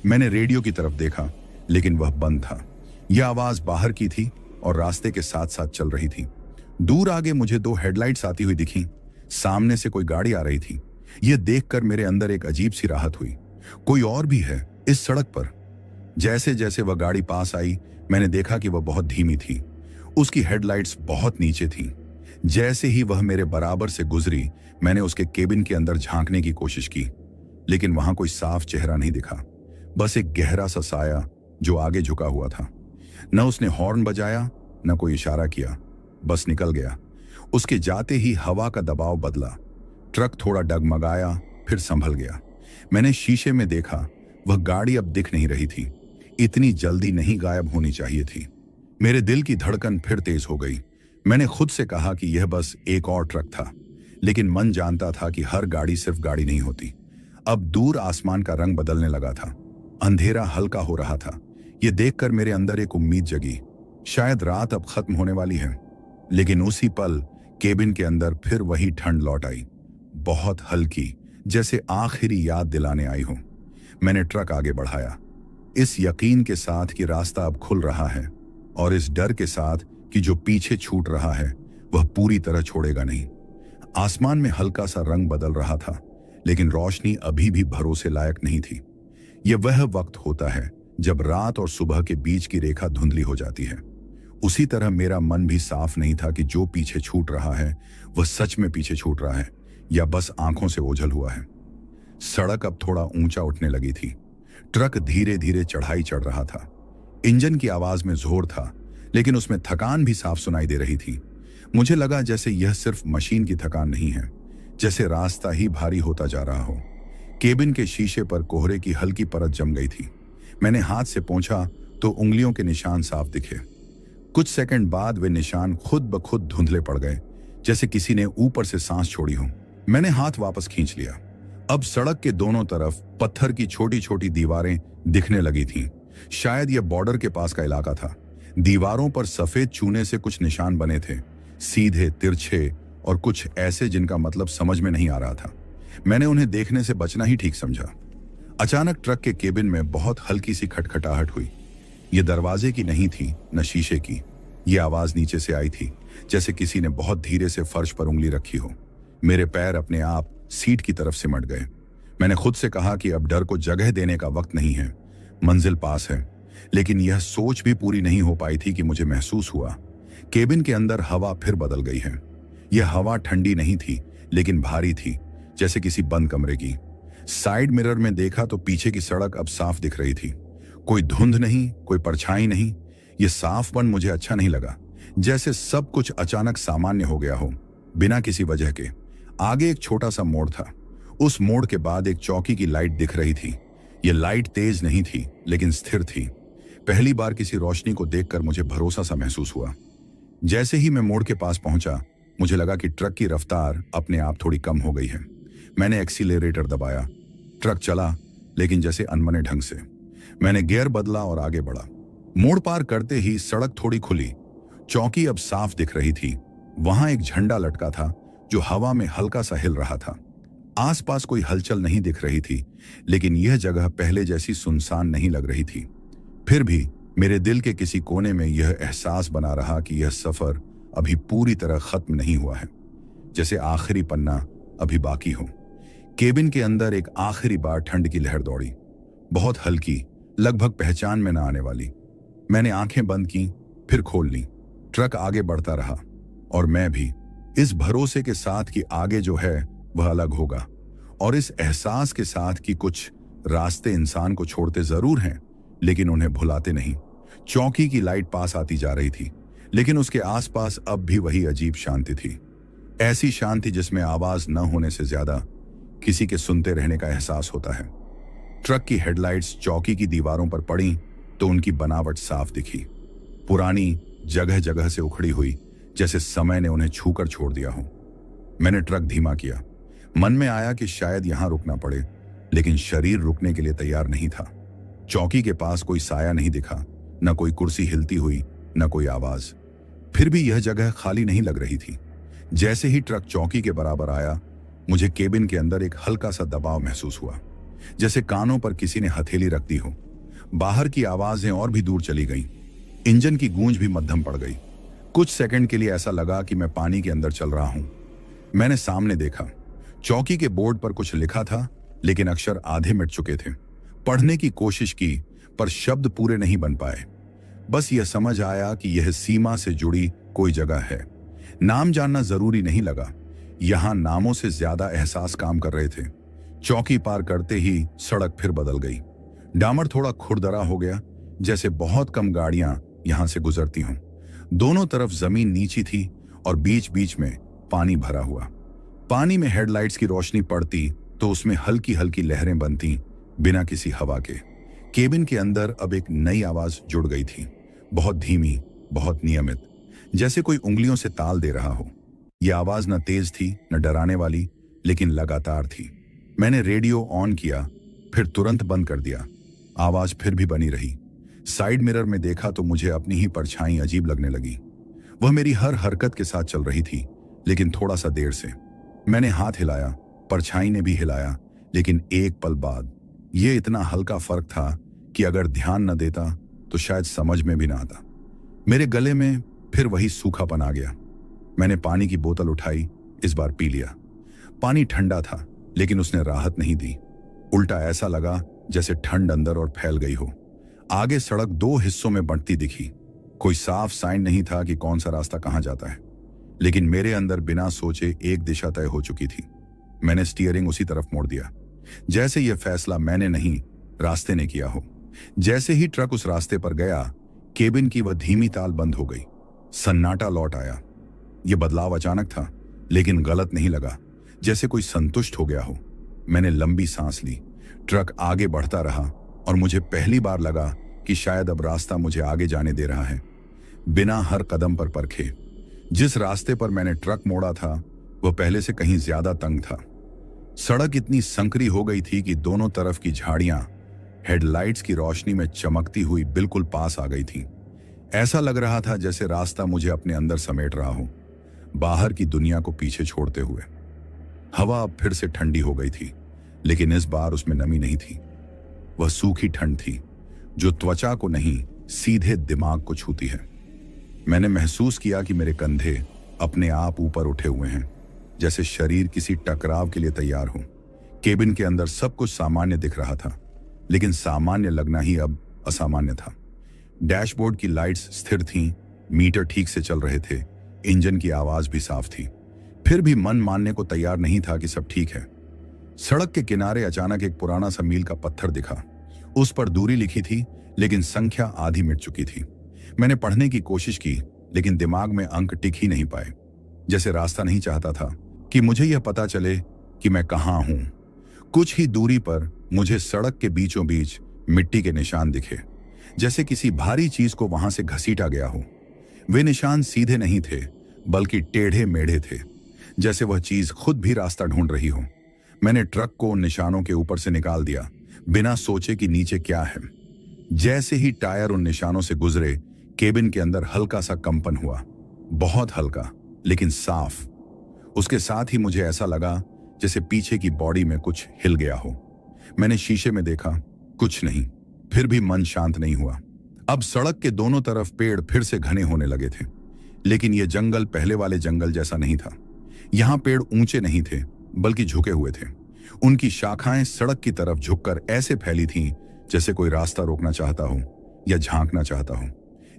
मैंने रेडियो की तरफ देखा, लेकिन वह बंद था। यह आवाज बाहर की थी और रास्ते के साथ साथ चल रही थी। दूर आगे मुझे 2 हेडलाइट्स आती हुई दिखीं। सामने से कोई गाड़ी आ रही थी। यह देखकर मेरे अंदर एक अजीब सी राहत हुई। कोई और भी है इस सड़क पर। जैसे जैसे वह गाड़ी पास आई, मैंने देखा कि वह बहुत धीमी थी। उसकी हेडलाइट्स बहुत नीचे थीं। जैसे ही वह मेरे बराबर से गुजरी, मैंने उसके केबिन के अंदर झांकने की कोशिश की, लेकिन वहां कोई साफ चेहरा नहीं दिखा। बस एक गहरा सा साया जो आगे झुका हुआ था। न उसने हॉर्न बजाया, न कोई इशारा किया, बस निकल गया। उसके जाते ही हवा का दबाव बदला। ट्रक थोड़ा डगमगाया, फिर संभल गया। मैंने शीशे में देखा, वह गाड़ी अब दिख नहीं रही थी। इतनी जल्दी नहीं गायब होनी चाहिए थी। मेरे दिल की धड़कन फिर तेज हो गई। मैंने खुद से कहा कि यह बस एक और ट्रक था, लेकिन मन जानता था कि हर गाड़ी सिर्फ गाड़ी नहीं होती। अब दूर आसमान का रंग बदलने लगा था। अंधेरा हल्का हो रहा था। यह देखकर मेरे अंदर एक उम्मीद जगी, शायद रात अब खत्म होने वाली है। लेकिन उसी पल केबिन के अंदर फिर वही ठंड लौट आई, बहुत हल्की, जैसे आखिरी याद दिलाने आई हो। मैंने ट्रक आगे बढ़ाया, इस यकीन के साथ कि रास्ता अब खुल रहा है, और इस डर के साथ कि जो पीछे छूट रहा है वह पूरी तरह छोड़ेगा नहीं। आसमान में हल्का सा रंग बदल रहा था, लेकिन रोशनी अभी भी भरोसे लायक नहीं थी। यह वह वक्त होता है जब रात और सुबह के बीच की रेखा धुंधली हो जाती है। उसी तरह मेरा मन भी साफ नहीं था कि जो पीछे छूट रहा है वह सच में पीछे छूट रहा है या बस आंखों से ओझल हुआ है। सड़क अब थोड़ा ऊंचा उठने लगी थी। ट्रक धीरे धीरे चढ़ाई चढ़ रहा था। इंजन की आवाज में जोर था, लेकिन उसमें थकान भी साफ सुनाई दे रही थी। मुझे लगा जैसे यह सिर्फ मशीन की थकान नहीं है, जैसे रास्ता ही भारी होता जा रहा हो। केबिन के शीशे पर कोहरे की हल्की परत जम गई थी। मैंने हाथ से पोंछा तो उंगलियों के निशान साफ दिखे। कुछ सेकंड बाद वे निशान खुद ब खुद धुंधले पड़ गए, जैसे किसी ने ऊपर से सांस छोड़ी हो। मैंने हाथ वापस खींच लिया। अब सड़क के दोनों तरफ पत्थर की छोटी छोटी दीवारें दिखने लगी थीं। शायद यह बॉर्डर के पास का इलाका था। दीवारों पर सफेद चूने से कुछ निशान बने थे, सीधे, तिरछे और कुछ ऐसे जिनका मतलब समझ में नहीं आ रहा था। मैंने उन्हें देखने से बचना ही ठीक समझा। अचानक ट्रक के केबिन में बहुत हल्की सी खटखटाहट हुई। यह दरवाजे की नहीं थी, न शीशे की। यह आवाज नीचे से आई थी, जैसे किसी ने बहुत धीरे से फर्श पर उंगली रखी हो। मेरे पैर अपने आप सीट की तरफ सिमट गए। मैंने खुद से कहा कि अब डर को जगह देने का वक्त नहीं है, मंजिल पास है। लेकिन यह सोच भी पूरी नहीं हो पाई थी कि मुझे महसूस हुआ केबिन के अंदर हवा फिर बदल गई है। यह हवा ठंडी नहीं थी, लेकिन भारी थी, जैसे किसी बंद कमरे की। साइड मिरर में देखा तो पीछे की सड़क अब साफ दिख रही थी। कोई धुंध नहीं, कोई परछाई नहीं। यह साफपन मुझे अच्छा नहीं लगा, जैसे सब कुछ अचानक सामान्य हो गया हो, बिना किसी वजह के। आगे एक छोटा सा मोड़ था। उस मोड़ के बाद एक चौकी की लाइट दिख रही थी। यह लाइट तेज नहीं थी, लेकिन स्थिर थी। पहली बार किसी रोशनी को देखकर मुझे भरोसा सा महसूस हुआ। जैसे ही मैं मोड़ के पास पहुंचा, मुझे लगा कि ट्रक की रफ्तार अपने आप थोड़ी कम हो गई है। मैंने एक्सीलरेटर दबाया। ट्रक चला, लेकिन जैसे अनमने ढंग से। मैंने गियर बदला और आगे बढ़ा। मोड़ पार करते ही सड़क थोड़ी खुली। चौकी अब साफ दिख रही थी। वहां एक झंडा लटका था, जो हवा में हल्का सा हिल रहा था। आसपास कोई हलचल नहीं दिख रही थी, लेकिन यह जगह पहले जैसी सुनसान नहीं लग रही थी। फिर भी मेरे दिल के किसी कोने में यह एहसास बना रहा कि यह सफर अभी पूरी तरह खत्म नहीं हुआ है, जैसे आखिरी पन्ना अभी बाकी हो। केबिन के अंदर एक आखिरी बार ठंड की लहर दौड़ी, बहुत हल्की, लगभग पहचान में न आने वाली। मैंने आंखें बंद की, फिर खोल ली। ट्रक आगे बढ़ता रहा, और मैं भी, इस भरोसे के साथ कि आगे जो है वह अलग होगा, और इस एहसास के साथ कि कुछ रास्ते इंसान को छोड़ते जरूर हैं, लेकिन उन्हें भुलाते नहीं। चौकी की लाइट पास आती जा रही थी, लेकिन उसके आसपास अब भी वही अजीब शांति थी। ऐसी शांति जिसमें आवाज न होने से ज्यादा किसी के सुनते रहने का एहसास होता है। ट्रक की हेडलाइट्स चौकी की दीवारों पर पड़ी तो उनकी बनावट साफ दिखी, पुरानी, जगह जगह से उखड़ी हुई, जैसे समय ने उन्हें छूकर छोड़ दिया हो। मैंने ट्रक धीमा किया। मन में आया कि शायद यहां रुकना पड़े, लेकिन शरीर रुकने के लिए तैयार नहीं था। चौकी के पास कोई साया नहीं दिखा, न कोई कुर्सी हिलती हुई, न कोई आवाज। फिर भी यह जगह खाली नहीं लग रही थी। जैसे ही ट्रक चौकी के बराबर आया, मुझे केबिन के अंदर एक हल्का सा दबाव महसूस हुआ, जैसे कानों पर किसी ने हथेली रख दी हो। बाहर की आवाजें और भी दूर चली गईं। इंजन की गूंज भी मध्यम पड़ गई। कुछ सेकंड के लिए ऐसा लगा कि मैं पानी के अंदर चल रहा हूं। मैंने सामने देखा। चौकी के बोर्ड पर कुछ लिखा था, लेकिन अक्षर आधे मिट चुके थे। पढ़ने की कोशिश की, पर शब्द पूरे नहीं बन पाए। बस यह समझ आया कि यह सीमा से जुड़ी कोई जगह है। नाम जानना जरूरी नहीं लगा। यहां नामों से ज्यादा एहसास काम कर रहे थे। चौकी पार करते ही सड़क फिर बदल गई। डामर थोड़ा खुरदरा हो गया, जैसे बहुत कम गाड़ियां यहां से गुजरती हों। दोनों तरफ जमीन नीची थी और बीच बीच में पानी भरा हुआ। पानी में हेडलाइट्स की रोशनी पड़ती तो उसमें हल्की हल्की लहरें बनती, बिना किसी हवा के। केबिन के अंदर अब एक नई आवाज जुड़ गई थी, बहुत धीमी, बहुत नियमित, जैसे कोई उंगलियों से ताल दे रहा हो। यह आवाज न तेज थी, न डराने वाली, लेकिन लगातार थी। मैंने रेडियो ऑन किया, फिर तुरंत बंद कर दिया। आवाज फिर भी बनी रही। साइड मिरर में देखा तो मुझे अपनी ही परछाई अजीब लगने लगी। वह मेरी हर हरकत के साथ चल रही थी, लेकिन थोड़ा सा देर से। मैंने हाथ हिलाया, परछाई ने भी हिलाया, लेकिन एक पल बाद। यह इतना हल्का फर्क था कि अगर ध्यान न देता तो शायद समझ में भी ना आता। मेरे गले में फिर वही सूखापन आ गया। मैंने पानी की बोतल उठाई, इस बार पी लिया। पानी ठंडा था, लेकिन उसने राहत नहीं दी। उल्टा ऐसा लगा जैसे ठंड अंदर और फैल गई हो। आगे सड़क दो हिस्सों में बंटती दिखी। कोई साफ साइन नहीं था कि कौन सा रास्ता कहां जाता है, लेकिन मेरे अंदर बिना सोचे एक दिशा तय हो चुकी थी। मैंने स्टीयरिंग उसी तरफ मोड़ दिया, जैसे यह फैसला मैंने नहीं, रास्ते ने किया हो। जैसे ही ट्रक उस रास्ते पर गया, केबिन की वह धीमी ताल बंद हो गई। सन्नाटा लौट आया। यह बदलाव अचानक था, लेकिन गलत नहीं लगा, जैसे कोई संतुष्ट हो गया हो। मैंने लंबी सांस ली। ट्रक आगे बढ़ता रहा और मुझे पहली बार लगा कि शायद अब रास्ता मुझे आगे जाने दे रहा है, बिना हर कदम पर परखे। जिस रास्ते पर मैंने ट्रक मोड़ा था वह पहले से कहीं ज्यादा तंग था। सड़क इतनी संकरी हो गई थी कि दोनों तरफ की झाड़ियां हेडलाइट्स की रोशनी में चमकती हुई बिल्कुल पास आ गई थीं। ऐसा लग रहा था जैसे रास्ता मुझे अपने अंदर समेट रहा हो, बाहर की दुनिया को पीछे छोड़ते हुए। हवा अब फिर से ठंडी हो गई थी, लेकिन इस बार उसमें नमी नहीं थी। वह सूखी ठंड थी, जो त्वचा को नहीं, सीधे दिमाग को छूती है। मैंने महसूस किया कि मेरे कंधे अपने आप ऊपर उठे हुए हैं, जैसे शरीर किसी टकराव के लिए तैयार हो। केबिन के अंदर सब कुछ सामान्य दिख रहा था, लेकिन सामान्य लगना ही अब असामान्य था। डैशबोर्ड की लाइट्स स्थिर थीं, मीटर ठीक से चल रहे थे, इंजन की आवाज भी साफ थी। फिर भी मन मानने को तैयार नहीं था कि सब ठीक है। सड़क के किनारे अचानक एक पुराना सा मील का पत्थर दिखा। उस पर दूरी लिखी थी, लेकिन संख्या आधी मिट चुकी थी। मैंने पढ़ने की कोशिश की, लेकिन दिमाग में अंक टिक ही नहीं पाए। जैसे रास्ता नहीं चाहता था कि मुझे यह पता चले कि मैं कहाँ हूं। कुछ ही दूरी पर मुझे सड़क के बीचों बीच मिट्टी के निशान दिखे, जैसे किसी भारी चीज को वहां से घसीटा गया हो। वे निशान सीधे नहीं थे, बल्कि टेढ़े मेढ़े थे, जैसे वह चीज खुद भी रास्ता ढूंढ रही हो। मैंने ट्रक को उन निशानों के ऊपर से निकाल दिया, बिना सोचे कि नीचे क्या है। जैसे ही टायर उन निशानों से गुजरे, केबिन के अंदर हल्का सा कंपन हुआ, बहुत हल्का लेकिन साफ। उसके साथ ही मुझे ऐसा लगा जैसे पीछे की बॉडी में कुछ हिल गया हो। मैंने शीशे में देखा, कुछ नहीं। फिर भी मन शांत नहीं हुआ। अब सड़क के दोनों तरफ पेड़ फिर से घने होने लगे थे, लेकिन यह जंगल पहले वाले जंगल जैसा नहीं था। यहां पेड़ ऊंचे नहीं थे, बल्कि झुके हुए थे। उनकी शाखाएं सड़क की तरफ झुककर ऐसे फैली थीं जैसे कोई रास्ता रोकना चाहता हो या झांकना चाहता हो।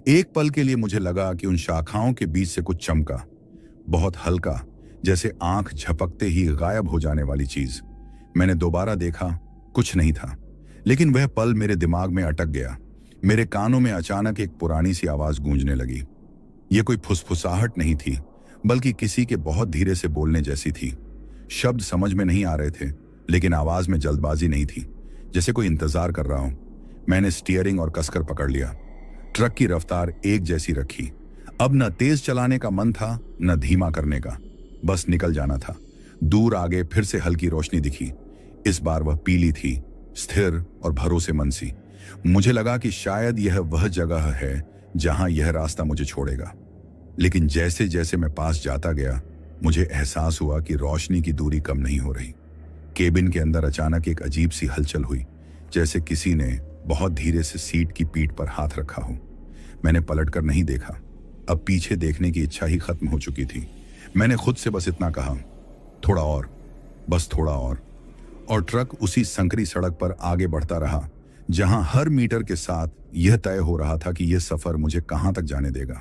एक पल के लिए मुझे लगा कि उन शाखाओं के बीच से कुछ चमका, बहुत हल्का, जैसे आंख झपकते ही गायब हो जाने वाली चीज। मैंने दोबारा देखा, कुछ नहीं था, लेकिन वह पल मेरे दिमाग में अटक गया। मेरे कानों में अचानक एक पुरानी सी आवाज गूंजने लगी। यह कोई फुसफुसाहट नहीं थी, बल्कि किसी के बहुत धीरे से बोलने जैसी थी। शब्द समझ में नहीं आ रहे थे, लेकिन आवाज में जल्दबाजी नहीं थी, जैसे कोई इंतजार कर रहा हो। मैंने स्टीयरिंग और कसकर पकड़ लिया। ट्रक की रफ्तार एक जैसी रखी। अब न तेज चलाने का मन था, न धीमा करने का, बस निकल जाना था। दूर आगे फिर से हल्की रोशनी दिखी। इस बार वह पीली थी, स्थिर और भरोसेमंद सी। मुझे लगा कि शायद यह वह जगह है जहां यह रास्ता मुझे छोड़ेगा। लेकिन जैसे जैसे मैं पास जाता गया, मुझे एहसास हुआ कि रोशनी की दूरी कम नहीं हो रही। केबिन के अंदर अचानक एक अजीब सी हलचल हुई, जैसे किसी ने बहुत धीरे से सीट की पीठ पर हाथ रखा हो। मैंने पलटकर नहीं देखा। अब पीछे देखने की इच्छा ही खत्म हो चुकी थी। मैंने खुद से बस इतना कहा, थोड़ा और, बस थोड़ा और ट्रक उसी संकरी सड़क पर आगे बढ़ता रहा, जहां हर मीटर के साथ यह तय हो रहा था कि यह सफर मुझे कहां तक जाने देगा।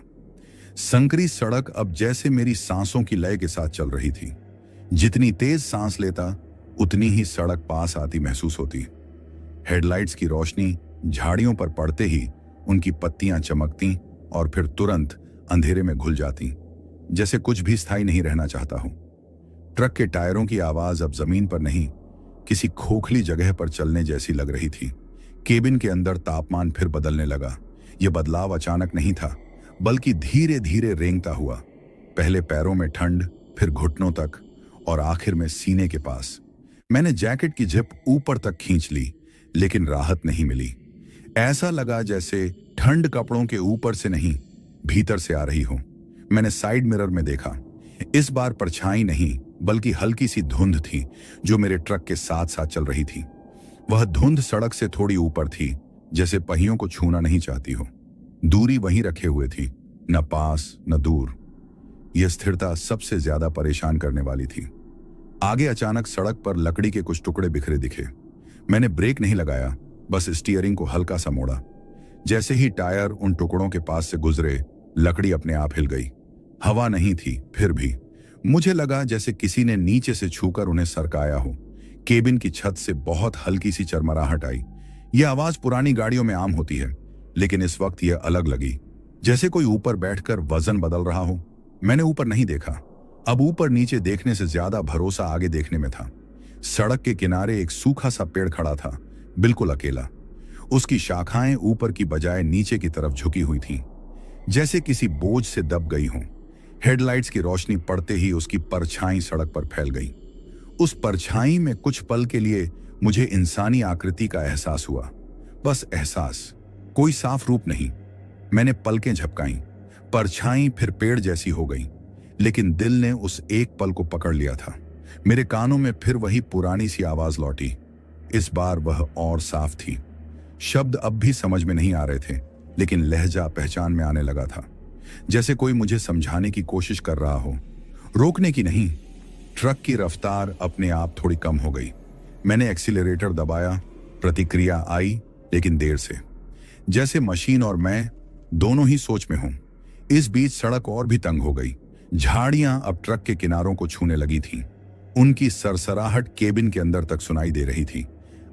संकरी सड़क अब जैसे मेरी सांसों की लय के साथ चल रही थी। जितनी तेज सांस लेता, उतनी ही सड़क पास आती महसूस होती। हेडलाइट्स की रोशनी झाड़ियों पर पड़ते ही उनकी पत्तियां चमकती और फिर तुरंत अंधेरे में घुल जाती, जैसे कुछ भी स्थायी नहीं रहना चाहता हो। ट्रक के टायरों की आवाज अब जमीन पर नहीं, किसी खोखली जगह पर चलने जैसी लग रही थी। केबिन के अंदर तापमान फिर बदलने लगा। यह बदलाव अचानक नहीं था, बल्कि धीरे धीरे रेंगता हुआ। पहले पैरों में ठंड, फिर घुटनों तक, और आखिर में सीने के पास। मैंने जैकेट की जिप ऊपर तक खींच ली, लेकिन राहत नहीं मिली। ऐसा लगा जैसे ठंड कपड़ों के ऊपर से नहीं, भीतर से आ रही हो। मैंने साइड मिरर में देखा। इस बार परछाई नहीं, बल्कि हल्की सी धुंध थी जो मेरे ट्रक के साथ साथ चल रही थी। वह धुंध सड़क से थोड़ी ऊपर थी, जैसे पहियों को छूना नहीं चाहती हो। दूरी वहीं रखे हुए थी, न पास न दूर। यह स्थिरता सबसे ज्यादा परेशान करने वाली थी। आगे अचानक सड़क पर लकड़ी के कुछ टुकड़े बिखरे दिखे। मैंने ब्रेक नहीं लगाया, बस स्टीयरिंग को हल्का सा मोड़ा। जैसे ही टायर उन टुकड़ों के पास से गुजरे, लकड़ी अपने आप हिल गई। हवा नहीं थी, फिर भी मुझे लगा जैसे किसी ने नीचे से छूकर उन्हें सरकाया हो। केबिन की छत से बहुत हल्की सी चरमराहट आई। यह आवाज पुरानी गाड़ियों में आम होती है, लेकिन इस वक्त यह अलग लगी, जैसे कोई ऊपर बैठकर वजन बदल रहा हो। मैंने ऊपर नहीं देखा। अब ऊपर नीचे देखने से ज्यादा भरोसा आगे देखने में था। सड़क के किनारे एक सूखा सा पेड़ खड़ा था, बिल्कुल अकेला। उसकी शाखाएं ऊपर की बजाय नीचे की तरफ झुकी हुई थीं, जैसे किसी बोझ से दब गई हों। हेडलाइट्स की रोशनी पड़ते ही उसकी परछाई सड़क पर फैल गई। उस परछाई में कुछ पल के लिए मुझे इंसानी आकृति का एहसास हुआ, बस एहसास, कोई साफ रूप नहीं। मैंने पलकें झपकाईं, परछाई फिर पेड़ जैसी हो गई, लेकिन दिल ने उस एक पल को पकड़ लिया था। मेरे कानों में फिर वही पुरानी सी आवाज लौटी। इस बार वह और साफ थी। शब्द अब भी समझ में नहीं आ रहे थे, लेकिन लहजा पहचान में आने लगा था, जैसे कोई मुझे समझाने की कोशिश कर रहा हो, रोकने की नहीं। ट्रक की रफ्तार अपने आप थोड़ी कम हो गई। मैंने एक्सीलरेटर दबाया, प्रतिक्रिया आई, लेकिन देर से। जैसे मशीन और मैं दोनों ही सोच में हूं। इस बीच सड़क और भी तंग हो गई। झाड़ियां अब ट्रक के किनारों को छूने लगी थीं। उनकी सरसराहट केबिन के अंदर तक सुनाई दे रही थी।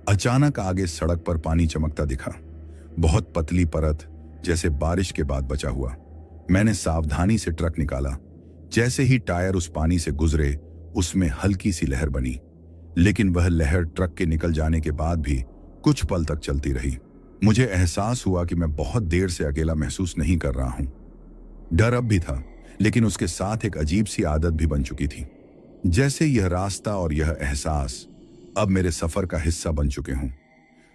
अचानक आगे सड़क पर पानी चमकता दिखा, बहुत पतली परत, जैसे बारिश के बाद बचा हुआ। मैंने सावधानी से ट्रक निकाला। जैसे ही टायर उस पानी से गुजरे, उसमें हल्की सी लहर बनी, लेकिन वह लहर ट्रक के निकल जाने के बाद भी कुछ पल तक चलती रही। मुझे एहसास हुआ कि मैं बहुत देर से अकेला महसूस नहीं कर रहा हूं। डर अब भी था, लेकिन उसके साथ एक अजीब सी आदत भी बन चुकी थी, जैसे यह रास्ता और यह एहसास अब मेरे सफर का हिस्सा बन चुके हों।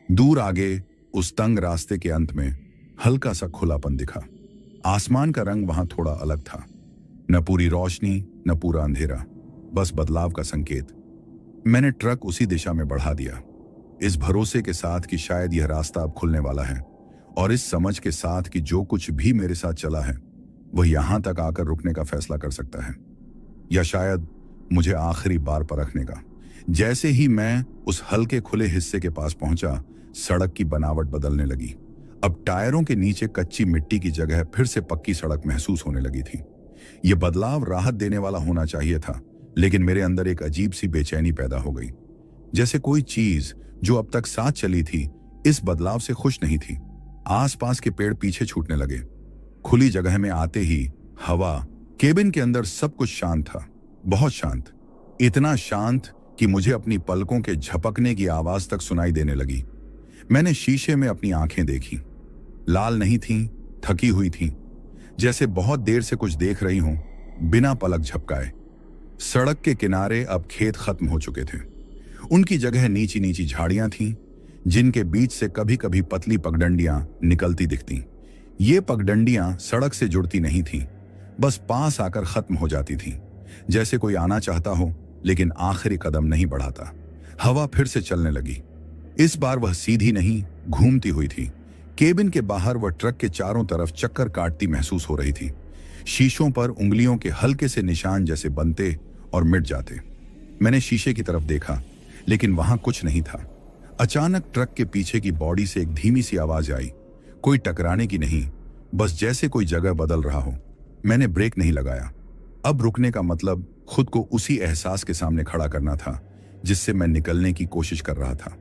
दूर आगे उस तंग रास्ते के अंत में हल्का सा खुलापन दिखा। आसमान का रंग वहां थोड़ा अलग था, न पूरी रोशनी न पूरा अंधेरा, बस बदलाव का संकेत। मैंने ट्रक उसी दिशा में बढ़ा दिया, इस भरोसे के साथ कि शायद यह रास्ता अब खुलने वाला है, और इस समझ के साथ कि जो कुछ भी मेरे साथ चला है वह यहां तक आकर रुकने का फैसला कर सकता है, या शायद मुझे आखिरी बार परखने का। जैसे ही मैं उस हल्के खुले हिस्से के पास पहुंचा, सड़क की बनावट बदलने लगी। अब टायरों के नीचे कच्ची मिट्टी की जगह फिर से पक्की सड़क महसूस होने लगी थी। यह बदलाव राहत देने वाला होना चाहिए था, लेकिन मेरे अंदर एक अजीब सी बेचैनी पैदा हो गई, जैसे कोई चीज जो अब तक साथ चली थी इस बदलाव से खुश नहीं थी। आसपास के पेड़ पीछे छूटने लगे। खुली जगह में आते ही हवा, केबिन के अंदर सब कुछ शांत था, बहुत शांत, इतना शांत कि मुझे अपनी पलकों के झपकने की आवाज तक सुनाई देने लगी। मैंने शीशे में अपनी आंखें देखी, लाल नहीं थीं, थकी हुई थीं, जैसे बहुत देर से कुछ देख रही हूं बिना पलक झपकाए। सड़क के किनारे अब खेत खत्म हो चुके थे। उनकी जगह नीची नीची झाड़ियां थीं, जिनके बीच से कभी कभी पतली पगडंडियां निकलती दिखती। ये पगडंडियां सड़क से जुड़ती नहीं थीं, बस पास आकर खत्म हो जाती थीं, जैसे कोई आना चाहता हो लेकिन आखिरी कदम नहीं बढ़ाता। हवा फिर से चलने लगी। इस बार वह सीधी नहीं, घूमती हुई थी। केबिन के बाहर वह ट्रक के चारों तरफ चक्कर काटती महसूस हो रही थी। शीशों पर उंगलियों के हल्के से निशान जैसे बनते और मिट जाते। मैंने शीशे की तरफ देखा, लेकिन वहां कुछ नहीं था। अचानक ट्रक के पीछे की बॉडी से एक धीमी सी आवाज आई, कोई टकराने की नहीं, बस जैसे कोई जगह बदल रहा हो। मैंने ब्रेक नहीं लगाया। अब रुकने का मतलब खुद को उसी एहसास के सामने खड़ा करना था जिससे मैं निकलने की कोशिश कर रहा था।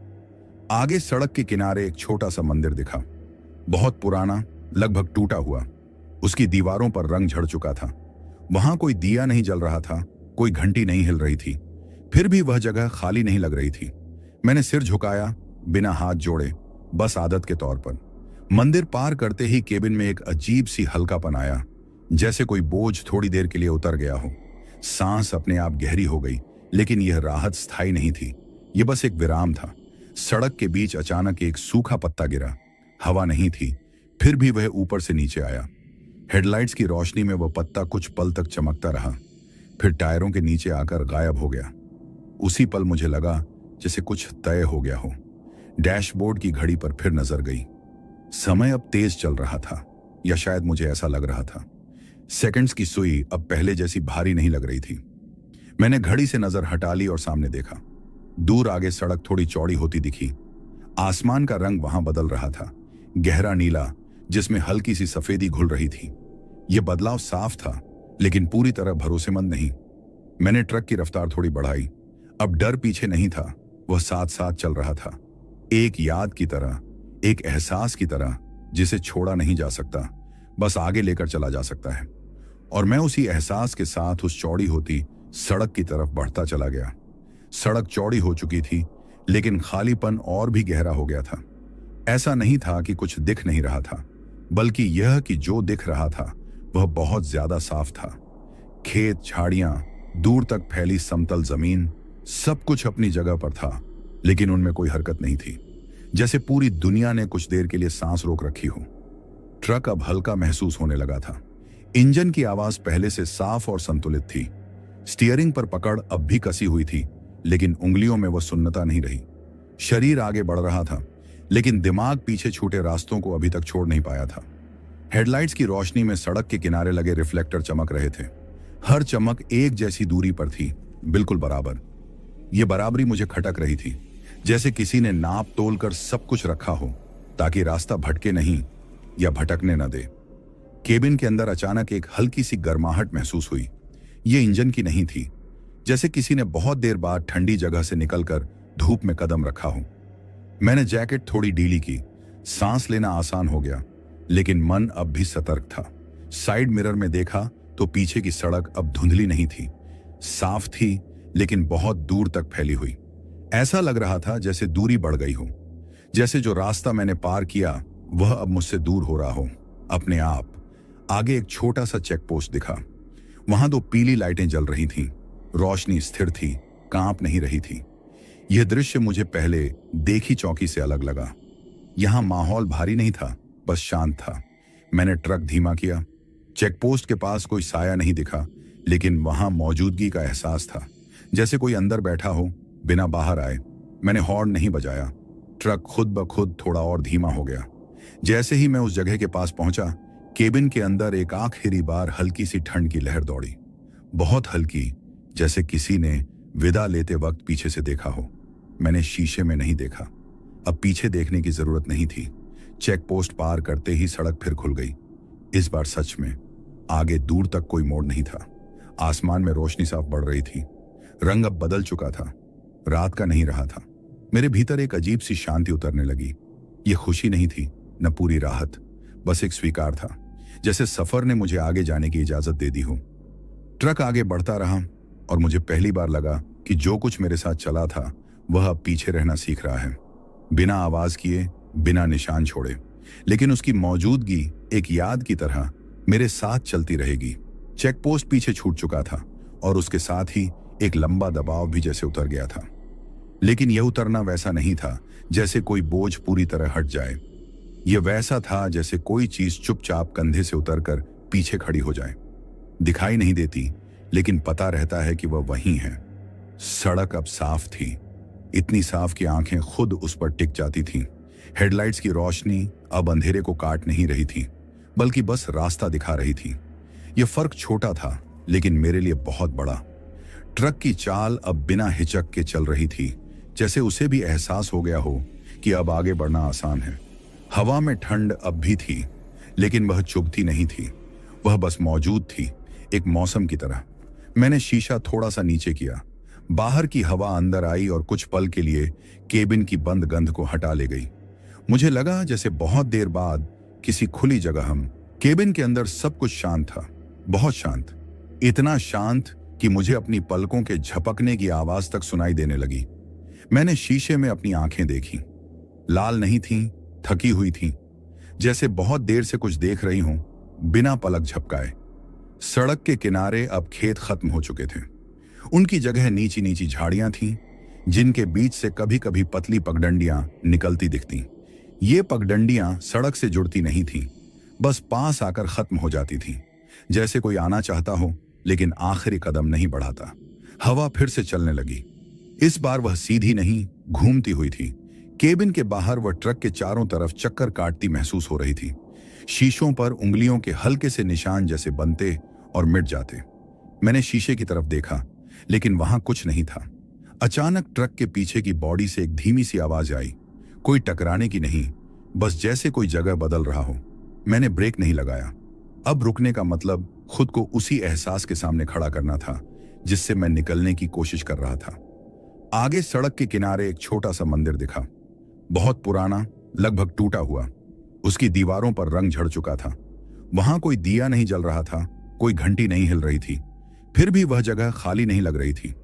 आगे सड़क के किनारे एक छोटा सा मंदिर दिखा, बहुत पुराना, लगभग टूटा हुआ। उसकी दीवारों पर रंग झड़ चुका था। वहां कोई दिया नहीं जल रहा था, कोई घंटी नहीं हिल रही थी, फिर भी वह जगह खाली नहीं लग रही थी। मैंने सिर झुकाया, बिना हाथ जोड़े, बस आदत के तौर पर। मंदिर पार करते ही केबिन में एक अजीब सी हल्कापन आया, जैसे कोई बोझ थोड़ी देर के लिए उतर गया हो। सांस अपने आप गहरी हो गई, लेकिन यह राहत स्थायी नहीं थी, यह बस एक विराम था। सड़क के बीच अचानक एक सूखा पत्ता गिरा। हवा नहीं थी, फिर भी वह ऊपर से नीचे आया। हेडलाइट्स की रोशनी में वह पत्ता कुछ पल तक चमकता रहा, फिर टायरों के नीचे आकर गायब हो गया। उसी पल मुझे लगा जैसे कुछ तय हो गया हो। डैशबोर्ड की घड़ी पर फिर नजर गई। समय अब तेज चल रहा था, या शायद मुझे ऐसा लग रहा था। सेकंड्स की सुई अब पहले जैसी भारी नहीं लग रही थी। मैंने घड़ी से नजर हटा ली और सामने देखा। दूर आगे सड़क थोड़ी चौड़ी होती दिखी। आसमान का रंग वहां बदल रहा था, गहरा नीला जिसमें हल्की सी सफेदी घुल रही थी। यह बदलाव साफ था, लेकिन पूरी तरह भरोसेमंद नहीं। मैंने ट्रक की रफ्तार थोड़ी बढ़ाई। अब डर पीछे नहीं था, वह साथ साथ चल रहा था, एक याद की तरह, एक एहसास की तरह जिसे छोड़ा नहीं जा सकता, बस आगे लेकर चला जा सकता है। और मैं उसी एहसास के साथ उस चौड़ी होती सड़क की तरफ बढ़ता चला गया। सड़क चौड़ी हो चुकी थी, लेकिन खालीपन और भी गहरा हो गया था। ऐसा नहीं था कि कुछ दिख नहीं रहा था, बल्कि यह कि जो दिख रहा था वह बहुत ज्यादा साफ था। खेत, झाड़ियां, दूर तक फैली समतल जमीन, सब कुछ अपनी जगह पर था, लेकिन उनमें कोई हरकत नहीं थी, जैसे पूरी दुनिया ने कुछ देर के लिए सांस रोक रखी हो। ट्रक अब हल्का महसूस होने लगा था। इंजन की आवाज पहले से साफ और संतुलित थी। स्टीयरिंग पर पकड़ अब भी कसी हुई थी, लेकिन उंगलियों में वह सुन्नता नहीं रही। शरीर आगे बढ़ रहा था, लेकिन दिमाग पीछे छूटे रास्तों को अभी तक छोड़ नहीं पाया था। हेडलाइट्स की रोशनी में सड़क के किनारे लगे रिफ्लेक्टर चमक रहे थे। हर चमक एक जैसी दूरी पर थी, बिल्कुल बराबर। यह बराबरी मुझे खटक रही थी, जैसे किसी ने नाप तोल कर सब कुछ रखा हो। ताकि रास्ता भटके नहीं या भटकने न दे। केबिन के अंदर अचानक एक हल्की सी गर्माहट महसूस हुई। ये इंजन की नहीं थी, जैसे किसी ने बहुत देर बाद ठंडी जगह से निकलकर धूप में कदम रखा हो। मैंने जैकेट थोड़ी ढीली की, सांस लेना आसान हो गया, लेकिन मन अब भी सतर्क था। साइड मिरर में देखा तो पीछे की सड़क अब धुंधली नहीं थी, साफ थी, लेकिन बहुत दूर तक फैली हुई। ऐसा लग रहा था जैसे दूरी बढ़ गई हो, जैसे जो रास्ता मैंने पार किया वह अब मुझसे दूर हो रहा हो अपने आप। आगे एक छोटा सा चेक पोस्ट दिखा। वहां 2 पीली लाइटें जल रही थीं। रोशनी स्थिर थी, कांप नहीं रही थी। यह दृश्य मुझे पहले देखी चौकी से अलग लगा। यहां माहौल भारी नहीं था, बस शांत था। मैंने ट्रक धीमा किया। चेक पोस्ट के पास कोई साया नहीं दिखा, लेकिन वहां मौजूदगी का एहसास था, जैसे कोई अंदर बैठा हो बिना बाहर आए। मैंने हॉर्न नहीं बजाया। ट्रक खुद ब खुद थोड़ा और धीमा हो गया। जैसे ही मैं उस जगह के पास पहुंचा, केबिन के अंदर एक आखिरी बार हल्की सी ठंड की लहर दौड़ी। बहुत हल्की, जैसे किसी ने विदा लेते वक्त पीछे से देखा हो। मैंने शीशे में नहीं देखा। अब पीछे देखने की जरूरत नहीं थी। चेक पोस्ट पार करते ही सड़क फिर खुल गई। इस बार सच में आगे दूर तक कोई मोड़ नहीं था। आसमान में रोशनी साफ बढ़ रही थी। रंग अब बदल चुका था, रात का नहीं रहा था। मेरे भीतर एक अजीब सी शांति उतरने लगी। यह खुशी नहीं थी, न पूरी राहत, बस एक स्वीकार था, जैसे सफर ने मुझे आगे जाने की इजाजत दे दी हो। ट्रक आगे बढ़ता रहा और मुझे पहली बार लगा कि जो कुछ मेरे साथ चला था वह अब पीछे रहना सीख रहा है, बिना आवाज किए, बिना निशान छोड़े। लेकिन उसकी मौजूदगी एक याद की तरह मेरे साथ चलती रहेगी। चेक पोस्ट पीछे छूट चुका था और उसके साथ ही एक लंबा दबाव भी जैसे उतर गया था। लेकिन यह उतरना वैसा नहीं था जैसे कोई बोझ पूरी तरह हट जाए। यह वैसा था जैसे कोई चीज चुपचाप कंधे से उतरकर पीछे खड़ी हो जाए। दिखाई नहीं देती, लेकिन पता रहता है कि वह वहीं है। सड़क अब साफ थी, इतनी साफ कि आंखें खुद उस पर टिक जाती थीं। हेडलाइट्स की रोशनी अब अंधेरे को काट नहीं रही थी, बल्कि बस रास्ता दिखा रही थी। यह फर्क छोटा था, लेकिन मेरे लिए बहुत बड़ा। ट्रक की चाल अब बिना हिचक के चल रही थी, जैसे उसे भी एहसास हो गया हो कि अब आगे बढ़ना आसान है। हवा में ठंड अब भी थी, लेकिन वह चुभती नहीं थी। वह बस मौजूद थी, एक मौसम की तरह। मैंने शीशा थोड़ा सा नीचे किया। बाहर की हवा अंदर आई और कुछ पल के लिए केबिन की बंद गंध को हटा ले गई। मुझे लगा जैसे बहुत देर बाद किसी खुली जगह हम। केबिन के अंदर सब कुछ शांत था, बहुत शांत। इतना शांत कि मुझे अपनी पलकों के झपकने की आवाज तक सुनाई देने लगी। मैंने शीशे में अपनी आंखें देखी। लाल नहीं थीं, थकी हुई थीं, जैसे बहुत देर से कुछ देख रही हों, बिना पलक झपकाए। सड़क के किनारे अब खेत खत्म हो चुके थे। उनकी जगह नीची नीची झाड़ियां थीं, जिनके बीच से कभी कभी पतली पगडंडियां निकलती दिखती। ये पगडंडियां सड़क से जुड़ती नहीं थीं, बस पास आकर खत्म हो जाती थीं, जैसे कोई आना चाहता हो लेकिन आखिरी कदम नहीं बढ़ाता। हवा फिर से चलने लगी। इस बार वह सीधी नहीं, घूमती हुई थी। केबिन के बाहर वह ट्रक के चारों तरफ चक्कर काटती महसूस हो रही थी। शीशों पर उंगलियों के हल्के से निशान जैसे बनते और मिट जाते। मैंने शीशे की तरफ देखा, लेकिन वहां कुछ नहीं था। अचानक ट्रक के पीछे की बॉडी से एक धीमी सी आवाज आई, कोई टकराने की नहीं, बस जैसे कोई जगह बदल रहा हो। मैंने ब्रेक नहीं लगाया। अब रुकने का मतलब खुद को उसी एहसास के सामने खड़ा करना था जिससे मैं निकलने की कोशिश कर रहा था। आगे सड़क के किनारे एक छोटा सा मंदिर दिखा, बहुत पुराना, लगभग टूटा हुआ। उसकी दीवारों पर रंग झड़ चुका था। वहां कोई दिया नहीं जल रहा था, कोई घंटी नहीं हिल रही थी। फिर भी वह जगह खाली नहीं लग रही थी।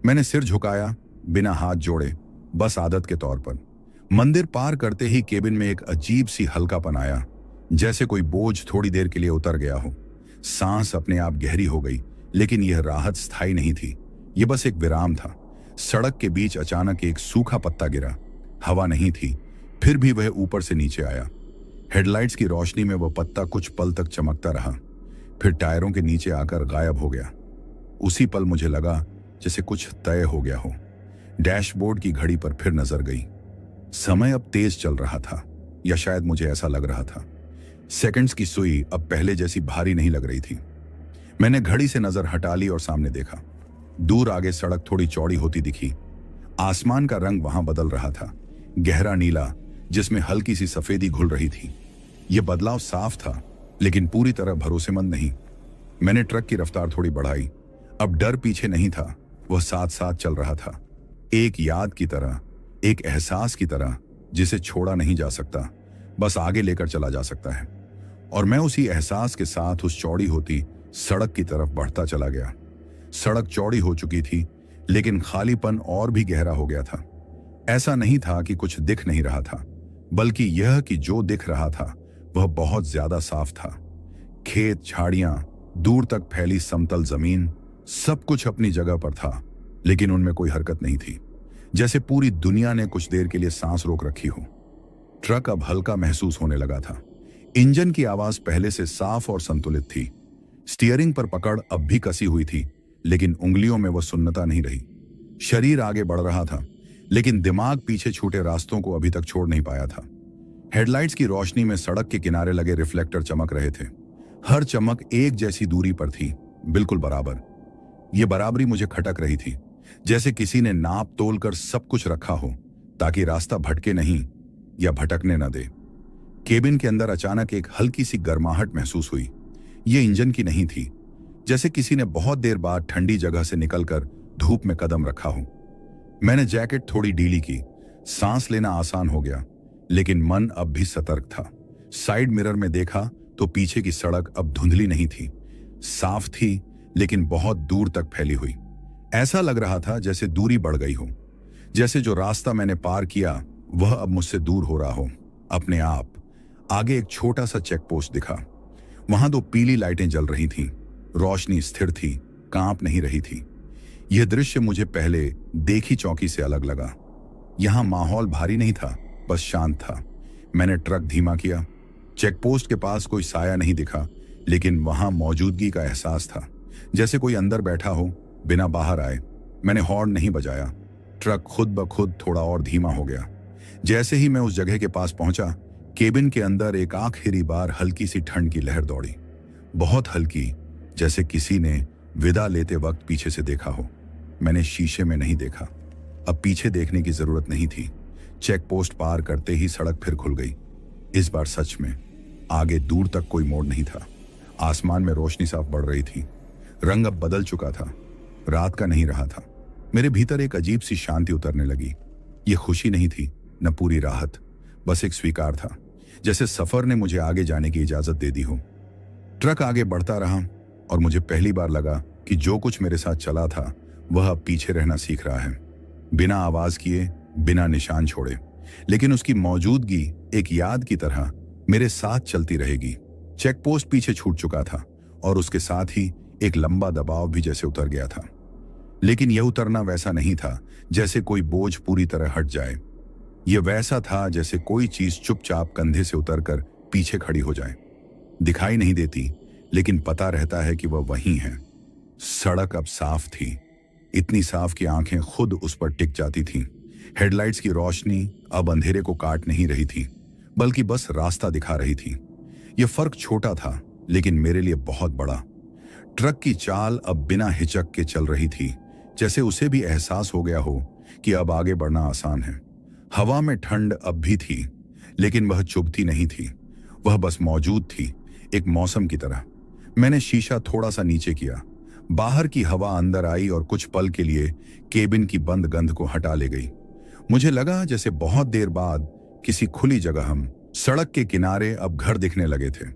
मैंने सिर झुकाया, बिना हाथ जोड़े, बस आदत के तौर पर। मंदिर पार करते ही केबिन में एक अजीब सी हल्कापन आया, जैसे कोई बोझ थोड़ी देर के लिए उतर गया हो। सांस अपने आप गहरी हो गई, लेकिन यह राहत स्थायी नहीं थी। यह बस एक विराम था। सड़क के बीच अचानक एक सूखा पत्ता गिरा। हवा नहीं थी, फिर भी वह ऊपर से नीचे आया। हेडलाइट्स की रोशनी में वह पत्ता कुछ पल तक चमकता रहा, फिर टायरों के नीचे आकर गायब हो गया। उसी पल मुझे लगा जैसे कुछ तय हो गया हो। डैशबोर्ड की घड़ी पर फिर नजर गई। समय अब तेज चल रहा था, या शायद मुझे ऐसा लग रहा था। सेकंड्स की सुई अब पहले जैसी भारी नहीं लग रही थी। मैंने घड़ी से नजर हटा ली और सामने देखा। दूर आगे सड़क थोड़ी चौड़ी होती दिखी। आसमान का रंग वहां बदल रहा था, गहरा नीला, जिसमें हल्की सी सफेदी घुल रही थी। यह बदलाव साफ था, लेकिन पूरी तरह भरोसेमंद नहीं। मैंने ट्रक की रफ्तार थोड़ी बढ़ाई। अब डर पीछे नहीं था, वह साथ साथ चल रहा था, एक याद की तरह, एक एहसास की तरह जिसे छोड़ा नहीं जा सकता, बस आगे लेकर चला जा सकता है। और मैं उसी एहसास के साथ उस चौड़ी होती सड़क की तरफ बढ़ता चला गया। सड़क चौड़ी हो चुकी थी, लेकिन खालीपन और भी गहरा हो गया था। ऐसा नहीं था कि कुछ दिख नहीं रहा था, बल्कि यह कि जो दिख रहा था वह बहुत ज्यादा साफ था। खेत, झाड़ियां, दूर तक फैली समतल जमीन, सब कुछ अपनी जगह पर था, लेकिन उनमें कोई हरकत नहीं थी, जैसे पूरी दुनिया ने कुछ देर के लिए सांस रोक रखी हो। ट्रक अब हल्का महसूस होने लगा था। इंजन की आवाज पहले से साफ और संतुलित थी। स्टीयरिंग पर पकड़ अब भी कसी हुई थी, लेकिन उंगलियों में वह सुन्नता नहीं रही। शरीर आगे बढ़ रहा था, लेकिन दिमाग पीछे छूटे रास्तों को अभी तक छोड़ नहीं पाया था। हेडलाइट्स की रोशनी में सड़क के किनारे लगे रिफ्लेक्टर चमक रहे थे। हर चमक एक जैसी दूरी पर थी, बिल्कुल बराबर। यह बराबरी मुझे खटक रही थी, जैसे किसी ने नाप तोल कर सब कुछ रखा हो, ताकि रास्ता भटके नहीं या भटकने न दे। केबिन के अंदर अचानक एक हल्की सी गर्माहट महसूस हुई। यह इंजन की नहीं थी, जैसे किसी ने बहुत देर बाद ठंडी जगह से निकलकर धूप में कदम रखा हो। मैंने जैकेट थोड़ी ढीली की, सांस लेना आसान हो गया, लेकिन मन अब भी सतर्क था। साइड मिरर में देखा तो पीछे की सड़क अब धुंधली नहीं थी, साफ थी, लेकिन बहुत दूर तक फैली हुई। ऐसा लग रहा था जैसे दूरी बढ़ गई हो, जैसे जो रास्ता मैंने पार किया वह अब मुझसे दूर हो रहा हो अपने आप। आगे एक छोटा सा चेक पोस्ट दिखा। वहां 2 पीली लाइटें जल रही थीं। रोशनी स्थिर थी, कांप नहीं रही थी। यह दृश्य मुझे पहले देखी चौकी से अलग लगा। यहां माहौल भारी नहीं था, बस शांत था। मैंने ट्रक धीमा किया। चेकपोस्ट के पास कोई साया नहीं दिखा, लेकिन वहां मौजूदगी का एहसास था, जैसे कोई अंदर बैठा हो बिना बाहर आए। मैंने हॉर्न नहीं बजाया। ट्रक खुद ब खुद थोड़ा और धीमा हो गया। जैसे ही मैं उस जगह के पास पहुंचा, केबिन के अंदर एक आखिरी बार हल्की सी ठंड की लहर दौड़ी, बहुत हल्की, जैसे किसी ने विदा लेते वक्त पीछे से देखा हो। मैंने शीशे में नहीं देखा। अब पीछे देखने की जरूरत नहीं थी। चेक पोस्ट पार करते ही सड़क फिर खुल गई। इस बार सच में आगे दूर तक कोई मोड़ नहीं था। आसमान में रोशनी साफ बढ़ रही थी। रंग अब बदल चुका था, रात का नहीं रहा था। मेरे भीतर एक अजीब सी शांति उतरने लगी। यह खुशी नहीं थी, न पूरी राहत, बस एक स्वीकार था, जैसे सफर ने मुझे आगे जाने की इजाजत दे दी हो। ट्रक आगे बढ़ता रहा और मुझे पहली बार लगा कि जो कुछ मेरे साथ चला था वह अब पीछे रहना सीख रहा है, बिना आवाज किए, बिना निशान छोड़े। लेकिन उसकी मौजूदगी एक याद की तरह मेरे साथ चलती रहेगी। चेकपोस्ट पीछे छूट चुका था और उसके साथ ही एक लंबा दबाव भी जैसे उतर गया था। लेकिन यह उतरना वैसा नहीं था जैसे कोई बोझ पूरी तरह हट जाए। यह वैसा था जैसे कोई चीज चुपचाप कंधे से उतरकर पीछे खड़ी हो जाए। दिखाई नहीं देती, लेकिन पता रहता है कि वह वहीं है। सड़क अब साफ थी, इतनी साफ कि आंखें खुद उस पर टिक जाती थीं। हेडलाइट्स की रोशनी अब अंधेरे को काट नहीं रही थी, बल्कि बस रास्ता दिखा रही थी। यह फर्क छोटा था, लेकिन मेरे लिए बहुत बड़ा। ट्रक की चाल अब बिना हिचक के चल रही थी, जैसे उसे भी एहसास हो गया हो कि अब आगे बढ़ना आसान है। हवा में ठंड अब भी थी, लेकिन वह चुभती नहीं थी। वह बस मौजूद थी, एक मौसम की तरह। मैंने शीशा थोड़ा सा नीचे किया। बाहर की हवा अंदर आई और कुछ पल के लिए केबिन की बंद गंध को हटा ले गई। मुझे लगा जैसे बहुत देर बाद किसी खुली जगह हम सड़क के किनारे अब घर दिखने लगे थे।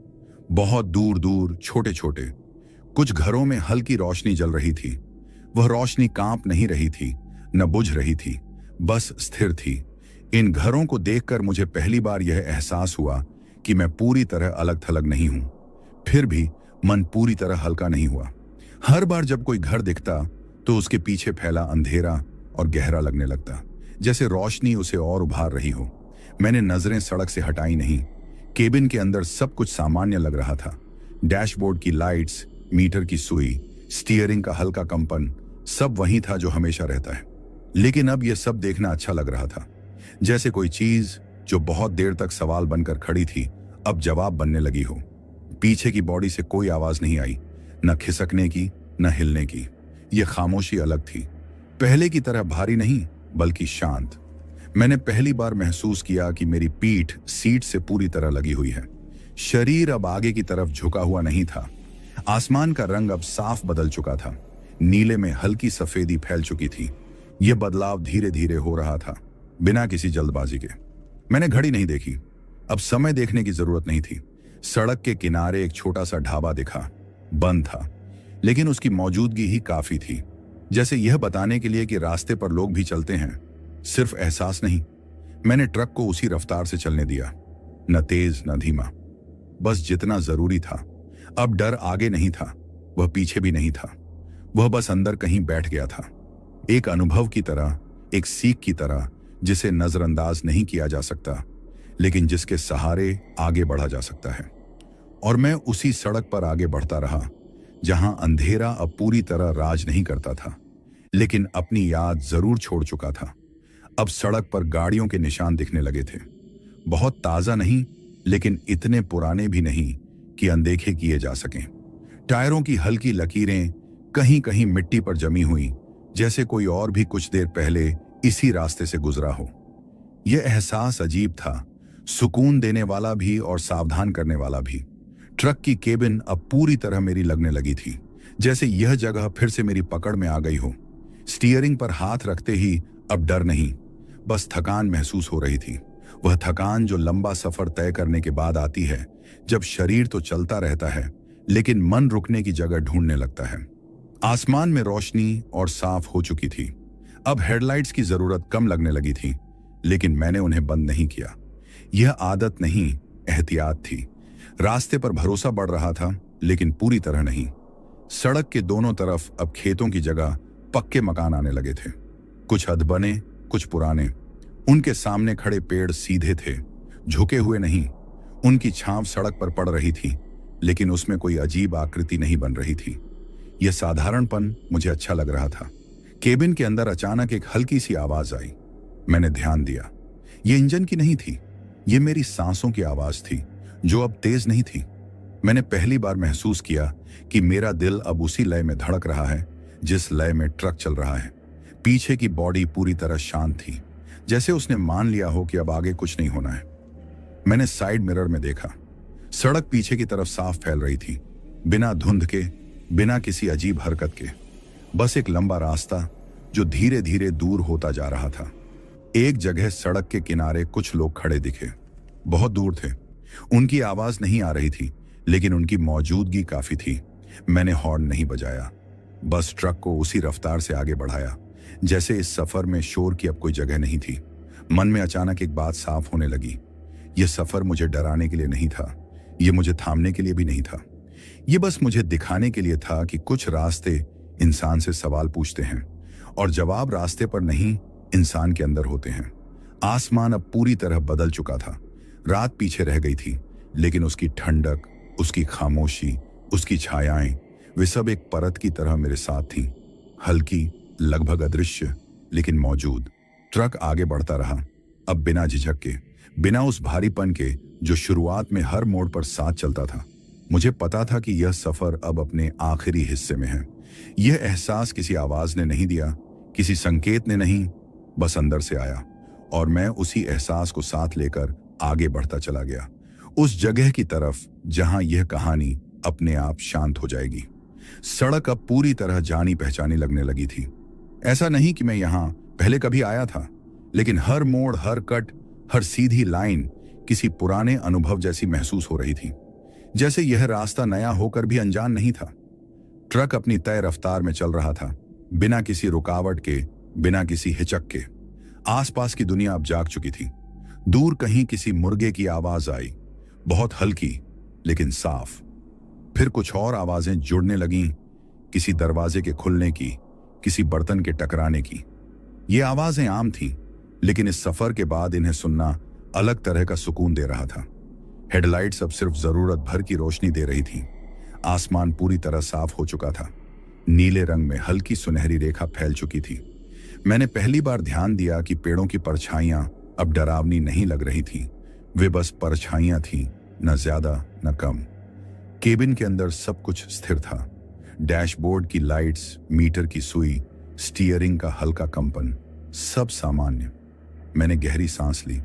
बहुत दूर दूर, छोटे छोटे। कुछ घरों में हल्की रोशनी जल रही थी। वह रोशनी कांप नहीं रही थी, न बुझ रही थी, बस स्थिर थी। इन घरों को देखकर मुझे पहली बार यह एहसास हुआ कि मैं पूरी तरह अलग थलग नहीं हूं। फिर भी मन पूरी तरह हल्का नहीं हुआ। हर बार जब कोई घर दिखता तो उसके पीछे फैला अंधेरा और गहरा लगने लगता, जैसे रोशनी उसे और उभार रही हो। मैंने नजरें सड़क से हटाई नहीं। केबिन के अंदर सब कुछ सामान्य लग रहा था। डैशबोर्ड की लाइट्स, मीटर की सुई, स्टीयरिंग का हल्का कंपन, सब वही था जो हमेशा रहता है। लेकिन अब यह सब देखना अच्छा लग रहा था, जैसे कोई चीज जो बहुत देर तक सवाल बनकर खड़ी थी अब जवाब बनने लगी हो। पीछे की बॉडी से कोई आवाज नहीं आई, न खिसकने की, न हिलने की। यह खामोशी अलग थी, पहले की तरह भारी नहीं, बल्कि शांत। मैंने पहली बार महसूस किया कि मेरी पीठ सीट से पूरी तरह लगी हुई है। शरीर अब आगे की तरफ झुका हुआ नहीं था। आसमान का रंग अब साफ बदल चुका था। नीले में हल्की सफेदी फैल चुकी थी। यह बदलाव धीरे धीरे हो रहा था, बिना किसी जल्दबाजी के। मैंने घड़ी नहीं देखी। अब समय देखने की जरूरत नहीं थी। सड़क के किनारे एक छोटा सा ढाबा दिखा। बंद था, लेकिन उसकी मौजूदगी ही काफी थी, जैसे यह बताने के लिए कि रास्ते पर लोग भी चलते हैं, सिर्फ एहसास नहीं। मैंने ट्रक को उसी रफ्तार से चलने दिया, न तेज न धीमा, बस जितना जरूरी था। अब डर आगे नहीं था, वह पीछे भी नहीं था। वह बस अंदर कहीं बैठ गया था, एक अनुभव की तरह, एक सीख की तरह, जिसे नजरअंदाज नहीं किया जा सकता, लेकिन जिसके सहारे आगे बढ़ा जा सकता है। और मैं उसी सड़क पर आगे बढ़ता रहा, जहां अंधेरा अब पूरी तरह राज नहीं करता था, लेकिन अपनी याद जरूर छोड़ चुका था। अब सड़क पर गाड़ियों के निशान दिखने लगे थे। बहुत ताजा नहीं, लेकिन इतने पुराने भी नहीं कि अनदेखे किए जा सकें। टायरों की हल्की लकीरें कहीं कहीं मिट्टी पर जमी हुई, जैसे कोई और भी कुछ देर पहले इसी रास्ते से गुजरा हो। यह एहसास अजीब था, सुकून देने वाला भी और सावधान करने वाला भी। ट्रक की केबिन अब पूरी तरह मेरी लगने लगी थी, जैसे यह जगह फिर से मेरी पकड़ में आ गई हो। स्टीयरिंग पर हाथ रखते ही अब डर नहीं, बस थकान महसूस हो रही थी। वह थकान जो लंबा सफर तय करने के बाद आती है, जब शरीर तो चलता रहता है, लेकिन मन रुकने की जगह ढूंढने लगता है। आसमान में रोशनी और साफ हो चुकी थी। अब हेडलाइट्स की जरूरत कम लगने लगी थी, लेकिन मैंने उन्हें बंद नहीं किया। यह आदत नहीं, एहतियात थी। रास्ते पर भरोसा बढ़ रहा था, लेकिन पूरी तरह नहीं। सड़क के दोनों तरफ अब खेतों की जगह पक्के मकान आने लगे थे, कुछ अधबने, कुछ पुराने। उनके सामने खड़े पेड़ सीधे थे, झुके हुए नहीं। उनकी छांव सड़क पर पड़ रही थी, लेकिन उसमें कोई अजीब आकृति नहीं बन रही थी। यह साधारणपन मुझे अच्छा लग रहा था। केबिन के अंदर अचानक एक हल्की सी आवाज आई। मैंने ध्यान दिया। यह इंजन की नहीं थी, यह मेरी सांसों की आवाज थी, जो अब तेज नहीं थी। मैंने पहली बार महसूस किया कि मेरा दिल अब उसी लय में धड़क रहा है जिस लय में ट्रक चल रहा है। पीछे की बॉडी पूरी तरह शांत थी, जैसे उसने मान लिया हो कि अब आगे कुछ नहीं होना है। मैंने साइड मिरर में देखा। सड़क पीछे की तरफ साफ फैल रही थी, बिना धुंध के, बिना किसी अजीब हरकत के। बस एक लंबा रास्ता जो धीरे धीरे दूर होता जा रहा था। एक जगह सड़क के किनारे कुछ लोग खड़े दिखे, बहुत दूर थे। उनकी आवाज नहीं आ रही थी, लेकिन उनकी मौजूदगी काफी थी। मैंने हॉर्न नहीं बजाया, बस ट्रक को उसी रफ्तार से आगे बढ़ाया, जैसे इस सफर में शोर की अब कोई जगह नहीं थी। मन में अचानक एक बात साफ होने लगी। यह सफर मुझे डराने के लिए नहीं था, यह मुझे थामने के लिए भी नहीं था। यह बस मुझे दिखाने के लिए था कि कुछ रास्ते इंसान से सवाल पूछते हैं, और जवाब रास्ते पर नहीं, इंसान के अंदर होते हैं। आसमान अब पूरी तरह बदल चुका था। रात पीछे रह गई थी, लेकिन उसकी ठंडक, उसकी खामोशी, उसकी छायाएं, वे सब एक परत की तरह मेरे साथ थीं। हल्की, लगभग अदृश्य, लेकिन मौजूद। ट्रक आगे बढ़ता रहा, अब बिना झिझक के, बिना उस भारीपन के जो शुरुआत में हर मोड़ पर साथ चलता था। मुझे पता था कि यह सफर अब अपने आखिरी हिस्से में है। यह एहसास किसी आवाज ने नहीं दिया, किसी संकेत ने नहीं, बस अंदर से आया, और मैं उसी एहसास को साथ लेकर आगे बढ़ता चला गया, उस जगह की तरफ जहां यह कहानी अपने आप शांत हो जाएगी। सड़क अब पूरी तरह जानी पहचानी लगने लगी थी। ऐसा नहीं कि मैं यहां पहले कभी आया था, लेकिन हर मोड़, हर कट, हर सीधी लाइन किसी पुराने अनुभव जैसी महसूस हो रही थी, जैसे यह रास्ता नया होकर भी अनजान नहीं था। ट्रक अपनी तय रफ्तार में चल रहा था, बिना किसी रुकावट के, बिना किसी हिचक के। आसपास की दुनिया अब जाग चुकी थी। दूर कहीं किसी मुर्गे की आवाज आई, बहुत हल्की लेकिन साफ। फिर कुछ और आवाजें जुड़ने लगीं, किसी दरवाजे के खुलने की, किसी बर्तन के टकराने की। ये आवाजें आम थीं, लेकिन इस सफर के बाद इन्हें सुनना अलग तरह का सुकून दे रहा था। हेडलाइट्स अब सिर्फ जरूरत भर की रोशनी दे रही थी। आसमान पूरी तरह साफ हो चुका था। नीले रंग में हल्की सुनहरी रेखा फैल चुकी थी। मैंने पहली बार ध्यान दिया कि पेड़ों की परछाइयां अब डरावनी नहीं लग रही थीं। वे बस परछाइयां थीं, न ज्यादा न कम। केबिन के अंदर सब कुछ स्थिर था। डैशबोर्ड की लाइट्स, मीटर की सुई, स्टीयरिंग का हल्का कंपन, सब सामान्य। मैंने गहरी सांस ली।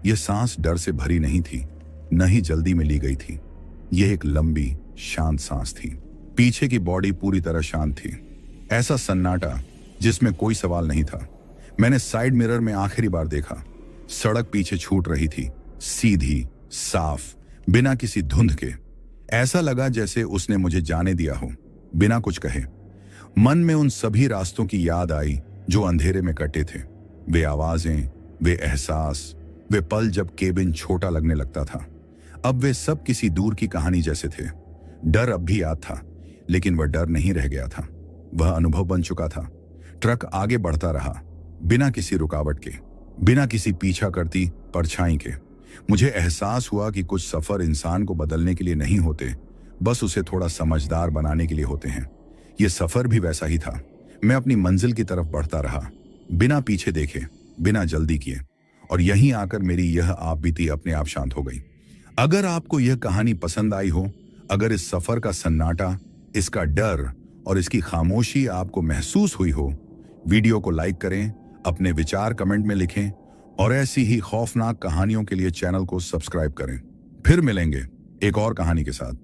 यह सांस डर से भरी नहीं थी, न ही जल्दी में ली गई थी। यह एक लंबी शांत सांस थी। पीछे की बॉडी पूरी तरह शांत थी। ऐसा सन्नाटा जिसमें कोई सवाल नहीं था। मैंने साइड मिरर में आखिरी बार देखा। सड़क पीछे छूट रही थी, सीधी, साफ, बिना किसी धुंध के। ऐसा लगा जैसे उसने मुझे जाने दिया हो, बिना कुछ कहे। मन में उन सभी रास्तों की याद आई जो अंधेरे में कटे थे। वे आवाजें, वे एहसास, वे पल जब केबिन छोटा लगने लगता था। अब वे सब किसी दूर की कहानी जैसे थे। डर अब भी याद था, लेकिन वह डर नहीं रह गया था, वह अनुभव बन चुका था। ट्रक आगे बढ़ता रहा, बिना किसी रुकावट के, बिना किसी पीछा करती परछाई के। मुझे एहसास हुआ कि कुछ सफर इंसान को बदलने के लिए नहीं होते, बस उसे थोड़ा समझदार बनाने के लिए होते हैं। यह सफर भी वैसा ही था। मैं अपनी मंजिल की तरफ बढ़ता रहा, बिना पीछे देखे, बिना जल्दी किए। और यहीं आकर मेरी यह आपबीती अपने आप शांत हो गई। अगर आपको यह कहानी पसंद आई हो, अगर इस सफर का सन्नाटा, इसका डर और इसकी खामोशी आपको महसूस हुई हो, वीडियो को लाइक करें, अपने विचार कमेंट में लिखें और ऐसी ही खौफनाक कहानियों के लिए चैनल को सब्सक्राइब करें। फिर मिलेंगे एक और कहानी के साथ।